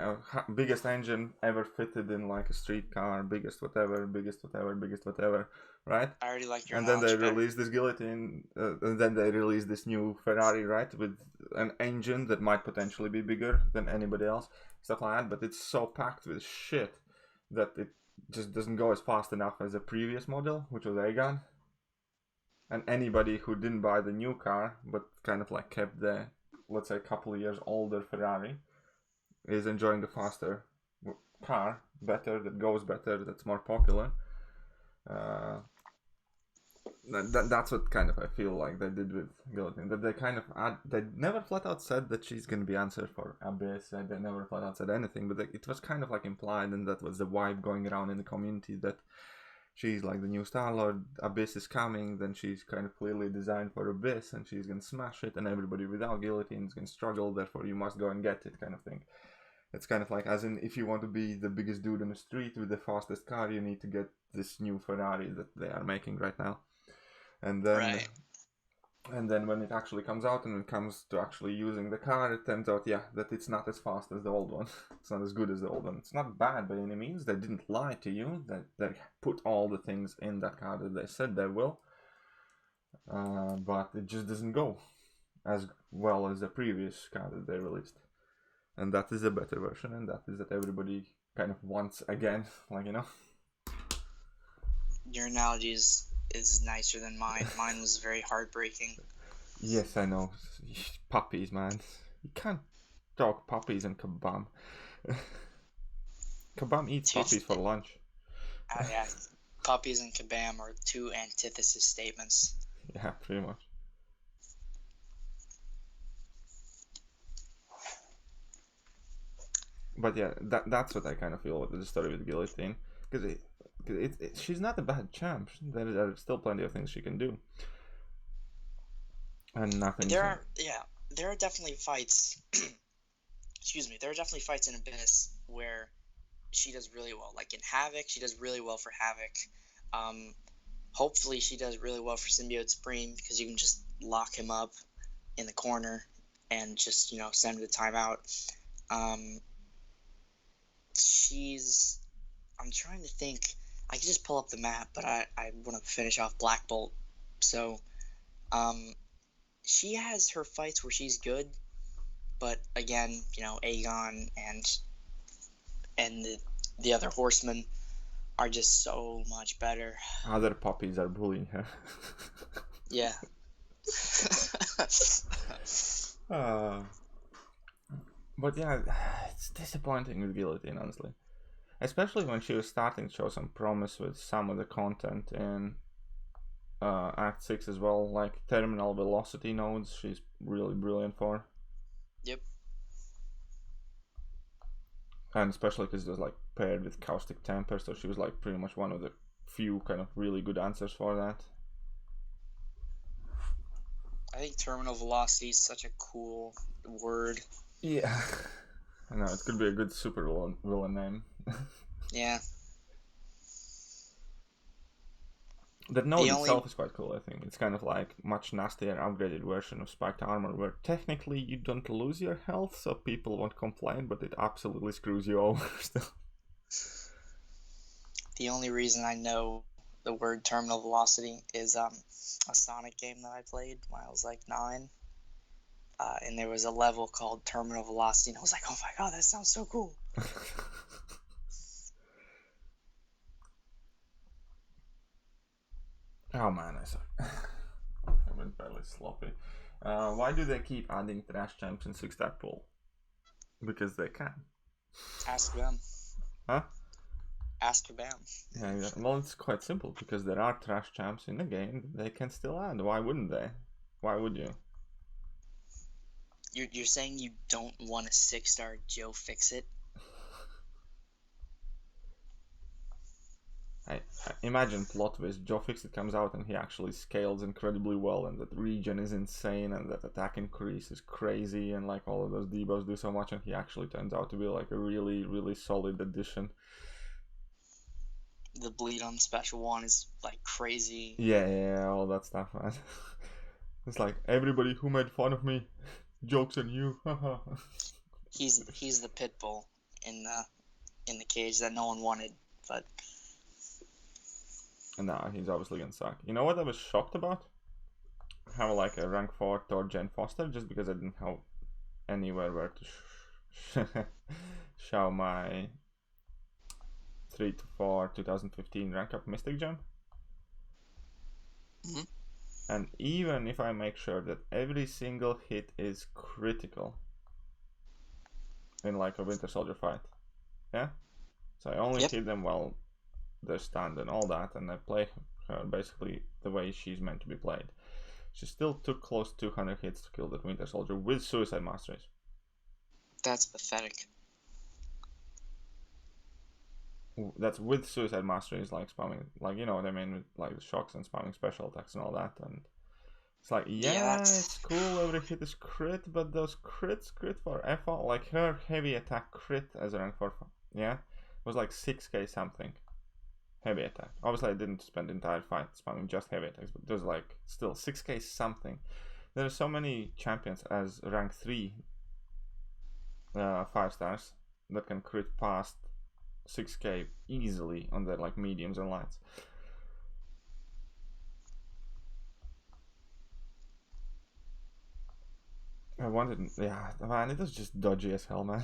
biggest engine ever fitted in like a street car, biggest whatever, right?
I already like your
And then they
analogy better.
release this Guillotine, and then they release this new Ferrari, right, with an engine that might potentially be bigger than anybody else, stuff like that. But it's so packed with shit that it just doesn't go as fast enough as the previous model, which was Aegon. And anybody who didn't buy the new car, but kind of like kept the, let's say, a couple of years older Ferrari, is enjoying the faster car, better, that goes better, that's more popular. That's what kind of I feel like they did with Guillotine. That they kind of they never flat out said that she's going to be answered for Abyss. They never flat out said anything, but it was kind of like implied, and that was the vibe going around in the community that she's like the new Star-Lord, Abyss is coming, then she's kind of clearly designed for Abyss, and she's going to smash it, and everybody without Guillotine is going to struggle, therefore you must go and get it, kind of thing. It's kind of like, as in, if you want to be the biggest dude on the street with the fastest car, you need to get this new Ferrari that they are making right now. And then,
Right.
and then when it actually comes out and it comes to actually using the car, it turns out, yeah, that it's not as fast as the old one. It's not as good as the old one. It's not bad by any means. They didn't lie to you. That they put all the things in that car that they said they will. But it just doesn't go as well as the previous car that they released. And that is a better version, and that is that everybody kind of wants again, like, you know.
Your analogy is nicer than mine. Mine was very heartbreaking.
Yes, I know. Puppies, man. You can't talk puppies and Kabam. Kabam eats puppies for lunch.
Yeah, puppies and kabam are two antithesis statements.
Yeah, pretty much. But yeah, that's what I kind of feel with the story with Guillotine. Because she's not a bad champ. There are still plenty of things she can do. And nothing.
There are definitely fights. Excuse me. There are definitely fights in Abyss where she does really well. Like in Havoc, she does really well for Havoc. Hopefully, she does really well for Symbiote Supreme because you can just lock him up in the corner and just send him to timeout. I'm trying to think. I can just pull up the map, but I want to finish off Black Bolt. So, she has her fights where she's good, but again, Aegon and the other horsemen are just so much better.
Other puppies are bullying her.
Yeah.
But yeah, it's disappointing with Guillotine, honestly. Especially when she was starting to show some promise with some of the content in Act 6 as well, like terminal velocity nodes, she's really brilliant for.
Yep.
And especially because it was like paired with Caustic Temper, so she was like pretty much one of the few kind of really good answers for that.
I think terminal velocity is such a cool word.
Yeah. I know, it could be a good super villain name.
Yeah.
That node itself is quite cool, I think. It's kind of like much nastier, upgraded version of spiked armor, where technically you don't lose your health, so people won't complain, but it absolutely screws you over still.
The only reason I know the word terminal velocity is a Sonic game that I played when I was like 9. And there was a level called Terminal Velocity, and I was like, oh my god, that sounds so cool.
Oh man, I suck. I went fairly sloppy. Why do they keep adding trash champs in 6-star pool? Because they can.
Ask them.
Huh?
Ask Kabam.
Yeah, exactly. Well, it's quite simple because there are trash champs in the game. They can still add. Why wouldn't they? Why would you?
You're saying you don't want a 6-star Joe Fixit?
I imagine plot twist. Joe Fixit comes out and he actually scales incredibly well, and that regen is insane, and that attack increase is crazy, and like all of those debuffs do so much, and he actually turns out to be like a really, really solid addition.
The bleed on special one is like crazy.
Yeah, all that stuff, man. It's like everybody who made fun of me, jokes on you.
He's the pit bull in the cage that no one wanted, but
Nah, he's obviously gonna suck. You know what I was shocked about? Have like a rank 4 Thor Gen Foster, just because I didn't have anywhere where to show my 3 to 4 2015 rank up Mystic Gem.
Mm-hmm.
And even if I make sure that every single hit is critical in like a Winter Soldier fight, yeah? So I only hit them while they're stunned and all that, and I play her basically the way she's meant to be played. She still took close to 200 hits to kill that Winter Soldier with Suicide Masteries.
That's pathetic.
That's with Suicide Masteries, like spamming, like, you know what I mean, with like the shocks and spamming special attacks and all that. And it's like, it's cool, every hit is crit, but those crits crit for FO, like her heavy attack crit as a rank 4, was like 6k something. Heavy attack. Obviously, I didn't spend the entire fight spamming just heavy attacks, but there's like still 6k something. There are so many champions as rank 3 5 stars that can crit past 6k easily on their like mediums and lights. I wanted, man, it was just dodgy as hell, man.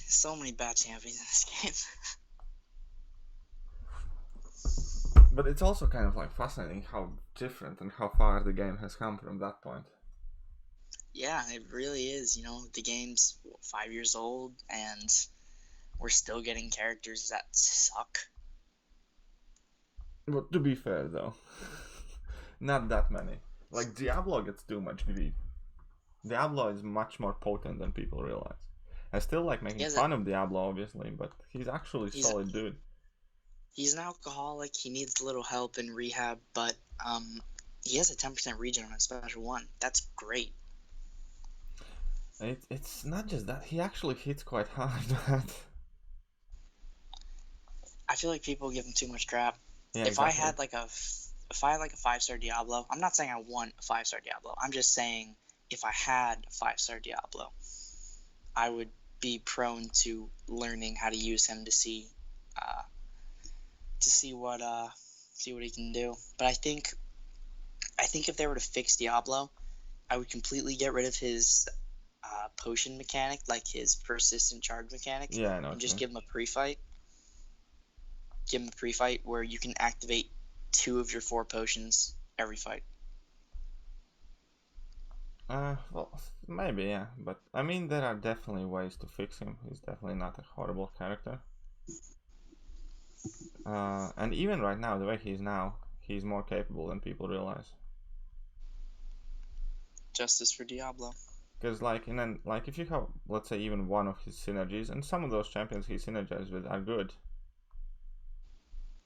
So many bad champions in this game.
But it's also kind of like fascinating how different and how far the game has come from that point.
Yeah, it really is. You know, the game's 5 years old, and we're still getting characters that suck.
But to be fair, though, not that many. Like, Diablo gets too much grief. Diablo is much more potent than people realize. I still like making fun of Diablo, obviously, but he's actually a solid dude.
He's an alcoholic. He needs a little help in rehab, but he has a 10% regen on his special one. That's great.
It's not just that. He actually hits quite hard.
I feel like people give him too much crap.
Yeah,
if I had like a 5-star Diablo, I'm not saying I want a 5-star Diablo. I'm just saying if I had a 5-star Diablo, I would be prone to learning how to use him to see what he can do. But I think if they were to fix Diablo, I would completely get rid of his potion mechanic, like his persistent charge mechanic, and just give him a pre-fight. Give him a pre-fight where you can activate 2 of your 4 potions every fight.
Well, maybe, yeah. But, I mean, there are definitely ways to fix him. He's definitely not a horrible character. And even right now, the way he is now, he's more capable than people realize.
Justice for Diablo.
Because, like, if you have, let's say, even one of his synergies, and some of those champions he synergizes with are good,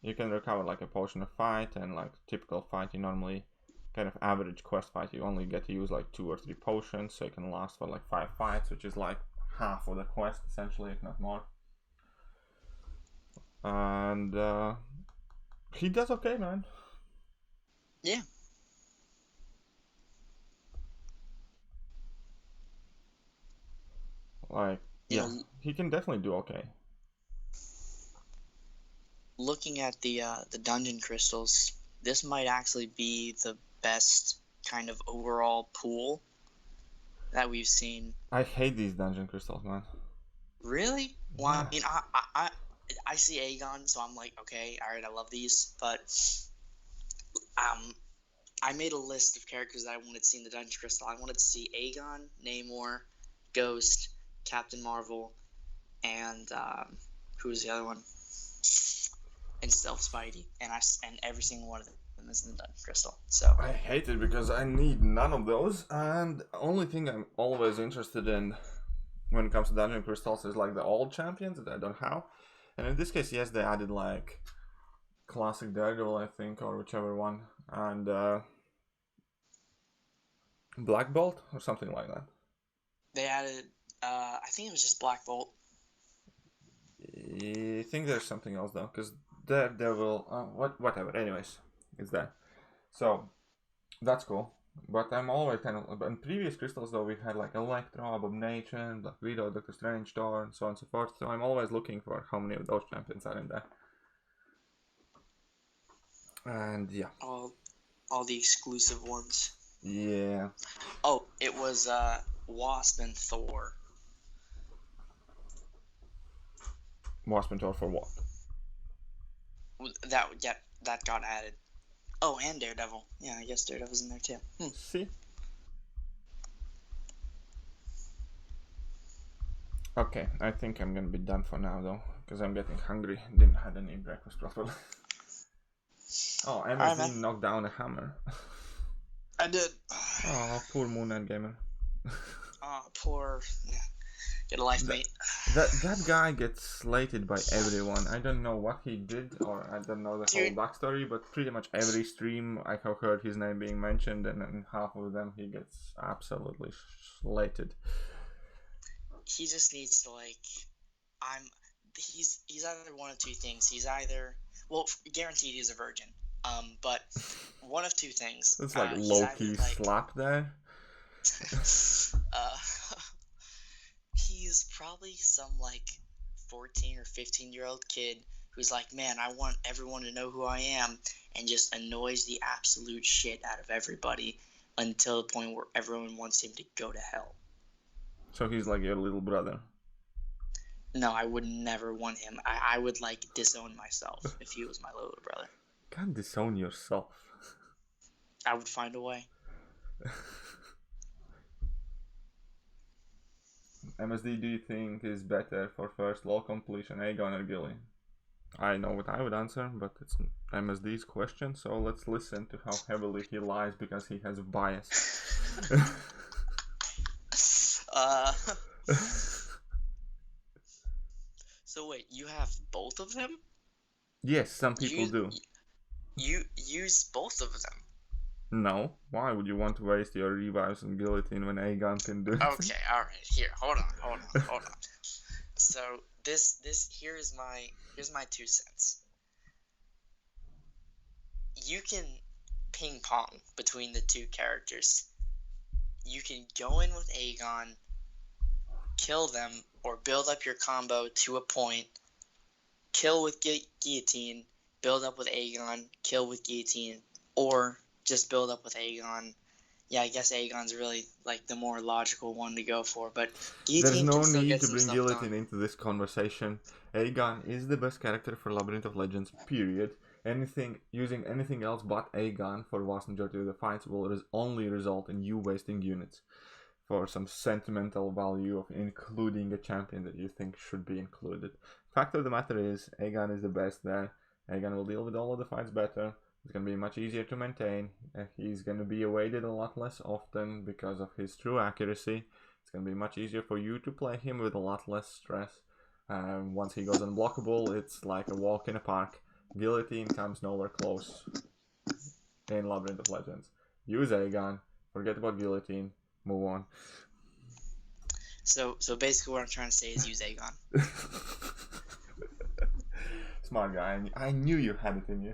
you can recover, like, a potion of fight, and, like, typical fight, you normally, kind of average quest fight, you only get to use, like, 2 or 3 potions, so it can last for, like, 5 fights, which is, like, half of the quest, essentially, if not more. And, he does okay, man.
Yeah.
Like, he can definitely do okay.
Looking at the dungeon crystals, this might actually be the best kind of overall pool that we've seen.
I hate these dungeon crystals, man.
Really? Well, I mean, I see Aegon, so I'm like, okay, all right, I love these, but I made a list of characters that I wanted to see in the dungeon crystal. I wanted to see Aegon, Namor, Ghost, Captain Marvel, and who's the other one? And Stealth Spidey, and every single one of them is in the Dungeon Crystal. So
I hate it because I need none of those, and the only thing I'm always interested in when it comes to Dungeon Crystals is like the old champions that I don't have. And in this case, yes, they added like Classic Daredevil, I think, or whichever one, and Black Bolt or something like that.
they added, I think it was just Black Bolt.
I think there's something else though, because Daredevil, whatever. Anyways, it's that. So that's cool. But I'm always kind of in previous crystals though we had like Electro, Abomination, Black Widow, Doctor Strange, Thor, and so on and so forth. So I'm always looking for how many of those champions are in there. And yeah.
All the exclusive ones.
Yeah.
Oh, it was Wasp and Thor.
Wasp and Thor for what?
That got added. Oh, and Daredevil. Yeah, I guess Daredevil's in there too.
See? Okay, I think I'm gonna be done for now though, because I'm getting hungry. Didn't have any breakfast properly. Oh, MSD knocked down a hammer.
I did.
Oh, poor Moon Knight Gamer.
Oh, poor. Yeah. Get a life, mate.
That guy gets slated by everyone. I don't know what he did, or I don't know the whole backstory, but pretty much every stream I have heard his name being mentioned, and in half of them he gets absolutely slated.
He just needs to he's either one of two things. He's either, well, guaranteed he's a virgin. But one of two things.
It's like low-key slap there.
He's probably some 14 or 15-year-old kid who's like, man, I want everyone to know who I am, and just annoys the absolute shit out of everybody until the point where everyone wants him to go to hell.
So he's like your little brother?
No, I would never want him. I would disown myself if he was my little brother.
You can't disown yourself.
I would find a way.
MSD, do you think is better for first low completion, Aegon or Gilly? I know what I would answer, but it's MSD's question, so let's listen to how heavily he lies because he has a bias.
So wait, you have both of them?
Yes, some people do.
You use both of them?
No. Why would you want to waste your revives on guillotine when Aegon can do it?
Okay, alright. Here, hold on. So here's my 2 cents. You can ping pong between the two characters. You can go in with Aegon, kill them, or build up your combo to a point, kill with guillotine, build up with Aegon, kill with guillotine, or just build up with Aegon. Yeah, I guess Aegon's really the more logical one to go for, but
There's no need to bring guillotine into this conversation. Aegon is the best character for Labyrinth of Legends, period. Using anything else but Aegon for the vast majority of the fights will only result in you wasting units for some sentimental value of including a champion that you think should be included. Fact of the matter is, Aegon is the best there. Aegon will deal with all of the fights better. It's going to be much easier to maintain. He's going to be awaited a lot less often because of his true accuracy. It's going to be much easier for you to play him with a lot less stress. Once he goes unblockable, it's like a walk in a park. Guillotine comes nowhere close in Labyrinth of Legends. Use Aegon, forget about guillotine, move on.
So basically what I'm trying to say is use Aegon.
Smart guy. I knew you had it in you.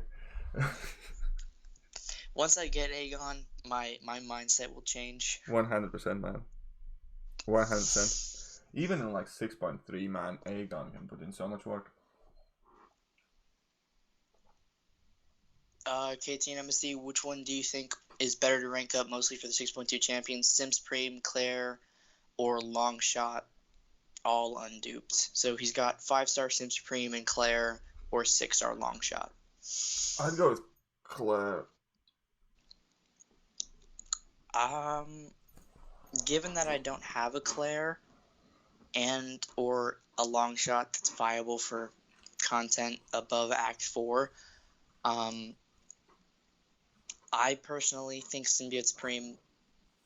Once I get Aegon, my mindset will change.
100%, man. 100%. Even in 6.3, man, Aegon can put in so much work.
KT and MSD, which one do you think is better to rank up mostly for the 6.2 champions? Sim Supreme, Claire, or Longshot, all unduped? So he's got 5-star Sim Supreme and Claire, or 6-star Longshot.
I'd go with Claire.
Given that I don't have a Claire, and or a long shot that's viable for content above Act 4. I personally think Symbiote Supreme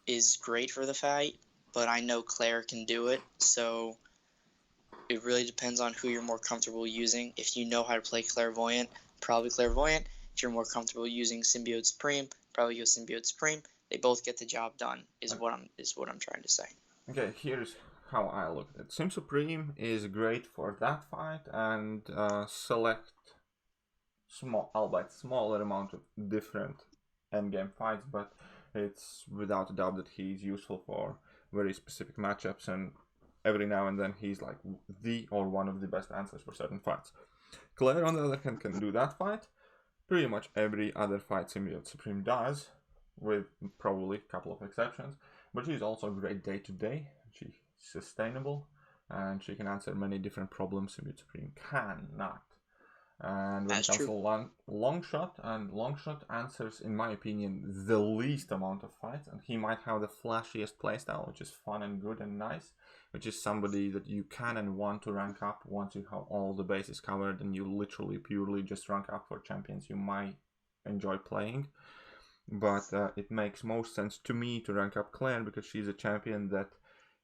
is great for the fight, but I know Claire can do it, so it really depends on who you're more comfortable using. If you know how to play Clairvoyant, probably Clairvoyant. If you're more comfortable using Symbiote Supreme, probably use Symbiote Supreme. They both get the job done, is what I'm trying to say.
Okay, here's how I look at it. Sim Supreme is great for that fight and select albeit smaller amount of different endgame fights, but it's without a doubt that he's useful for very specific matchups, and every now and then he's like the or one of the best answers for certain fights. Claire, on the other hand, can do that fight. Pretty much every other fight Symbiote Supreme does, with probably a couple of exceptions, but she's also great day to day. She's sustainable, and she can answer many different problems Symbiote Supreme cannot. And when it comes to long shot answers, in my opinion, the least amount of fights, and he might have the flashiest playstyle, which is fun and good and nice, which is somebody that you can and want to rank up once you have all the bases covered and you literally purely just rank up for champions you might enjoy playing. But it makes most sense to me to rank up Claire because she's a champion that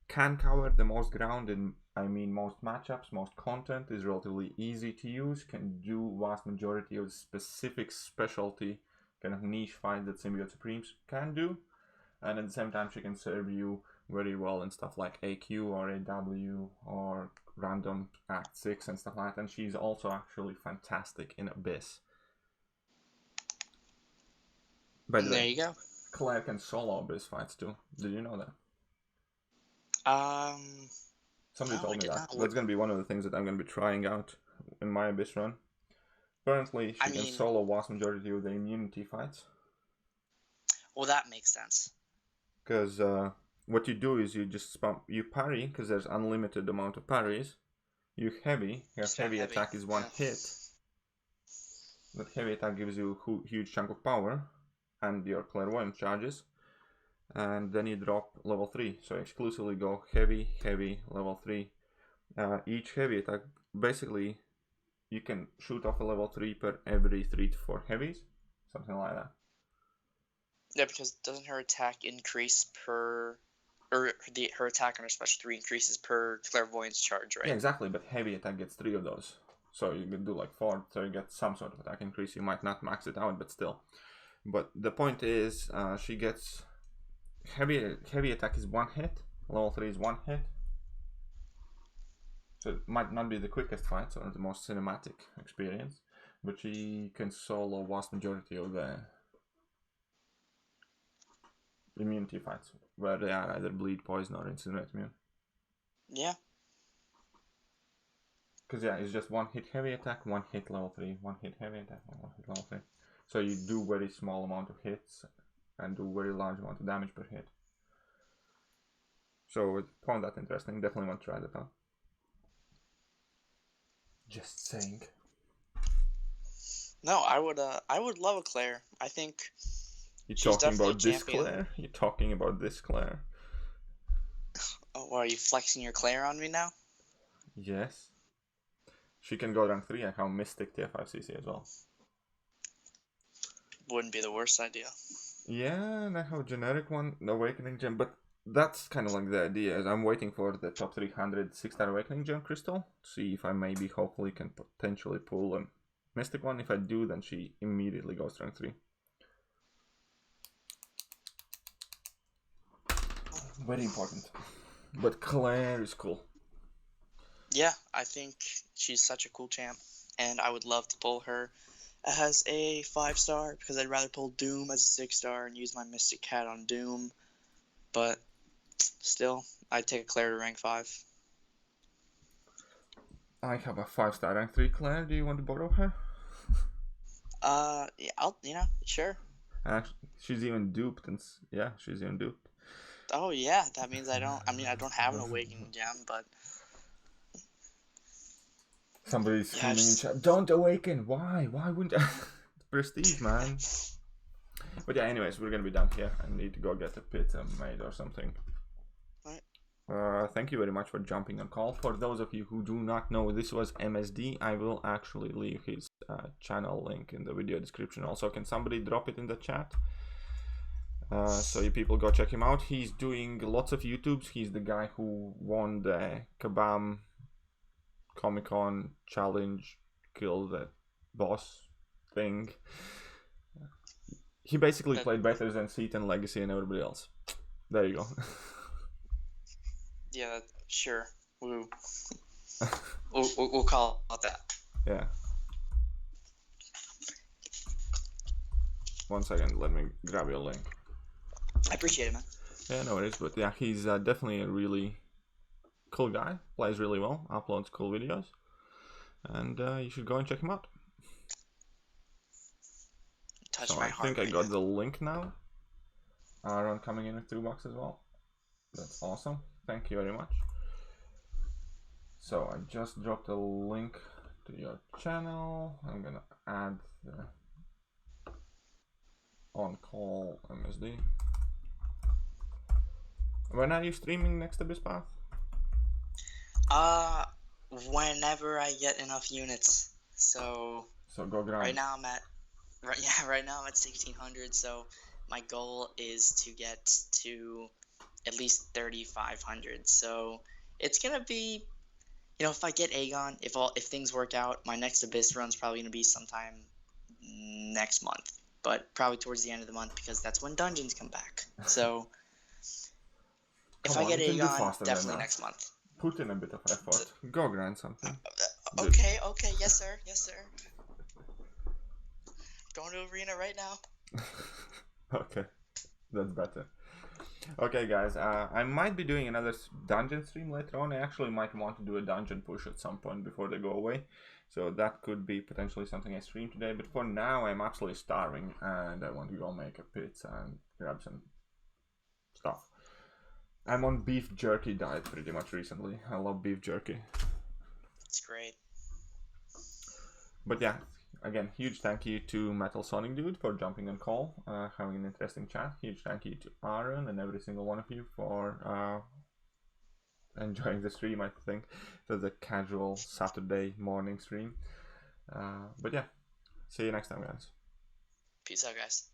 can cover the most ground in, most matchups, most content, is relatively easy to use, can do vast majority of specific specialty kind of niche fight that Symbiote Supremes can do, and at the same time she can serve you very well in stuff like AQ or AW or random Act 6 and stuff like that, and she's also actually fantastic in Abyss. By the way,
you go.
Claire can solo Abyss fights too. Did you know that? Somebody told me that. That's going to be one of the things that I'm going to be trying out in my Abyss run. Apparently, she can solo vast majority of the immunity fights.
Well, that makes sense.
Because what you do is you just spam, you parry, because there's unlimited amount of parries. You heavy, your heavy attack is one hit. That heavy attack gives you a huge chunk of power, and your clairvoyant charges. And then you drop level 3, so exclusively go heavy, level 3. Each heavy attack, basically, you can shoot off a level 3 per every 3 to 4 heavies, something like that.
Yeah, because doesn't her attack increase per, or her attack on her special 3 increases per clairvoyance charge, right?
Yeah, exactly, but heavy attack gets 3 of those. So you can do like 4, so you get some sort of attack increase. You might not max it out, but still. But the point is, she gets... Heavy attack is one hit, level 3 is one hit. So it might not be the quickest fight or the most cinematic experience, but she can solo vast majority of the immunity fights, where they are either bleed, poison, or incinerate immune.
Yeah.
Because it's just one hit heavy attack, one hit level 3, one hit heavy attack, one hit level 3. So you do very small amount of hits and do very large amount of damage per hit. So I found that interesting. Definitely want to try that out. Just saying.
No, I would love a Claire. I think
you're talking about this Claire? You're talking about this Claire?
Oh, are you flexing your Claire on me now?
Yes. She can go rank 3. I have Mystic TF5CC as well.
Wouldn't be the worst idea.
Yeah, and I have a generic one, the Awakening Gem, but that's kind of like the idea, is I'm waiting for the top 300 6-star Awakening Gem crystal, see if I maybe, hopefully, can potentially pull a Mystic one. If I do, then she immediately goes to rank 3. Very important. But Claire is cool.
Yeah, I think she's such a cool champ, and I would love to pull her as a 5-star, because I'd rather pull Doom as a 6-star and use my Mystic Cat on Doom, but still, I'd take a Claire to rank 5.
I have a 5-star rank 3 Claire. Do you want to borrow her?
Yeah, sure.
Actually, she's even duped, and she's even duped.
Oh yeah, that means I don't have an Awakening Gem, but
somebody's screaming in chat, don't awaken! Why? Why wouldn't I? Prestige, man. But yeah, anyways, we're gonna be done here. I need to go get a pizza made or something.
Alright.
thank you very much for jumping on call. For those of you who do not know, this was MSD. I will actually leave his channel link in the video description. Also, can somebody drop it in the chat? So you people go check him out. He's doing lots of YouTubes. He's the guy who won the Kabam Comic-Con challenge, killed that boss thing. He basically played better than Seat and Legacy and everybody else. There you go.
Yeah, sure. We'll call it that.
Yeah. 1 second, let me grab your link.
I appreciate it, man.
Yeah, no worries, but yeah, he's definitely a really cool guy. Plays really well, uploads cool videos, and you should go and check him out.
Touch
So
my
I
heart.
think I got the link now. Aaron coming in with $2 as well. That's awesome. Thank you very much. So I just dropped a link to your channel. I'm gonna add the on-call MSD. When are you streaming next Abyss Path?
Whenever I get enough units. So
go grind.
right now I'm at 1600. So my goal is to get to at least 3500. So it's gonna be, if I get Aegon, if things work out, my next Abyss run's probably gonna be sometime next month, but probably towards the end of the month because that's when dungeons come back. So if I get Aegon, definitely next month.
Put in a bit of effort. Go grind something.
Okay, yes sir. Going to arena right now.
Okay, that's better. Okay guys, I might be doing another dungeon stream later on. I actually might want to do a dungeon push at some point before they go away. So that could be potentially something I stream today. But for now, I'm absolutely starving and I want to go make a pizza and grab some stuff. I'm on beef jerky diet pretty much recently. I love beef jerky.
It's great.
But yeah, again, huge thank you to Metal Sonic Dude for jumping on call, having an interesting chat. Huge thank you to Aaron and every single one of you for enjoying the stream. I think it was a casual Saturday morning stream. But yeah, see you next time, guys.
Peace out, guys.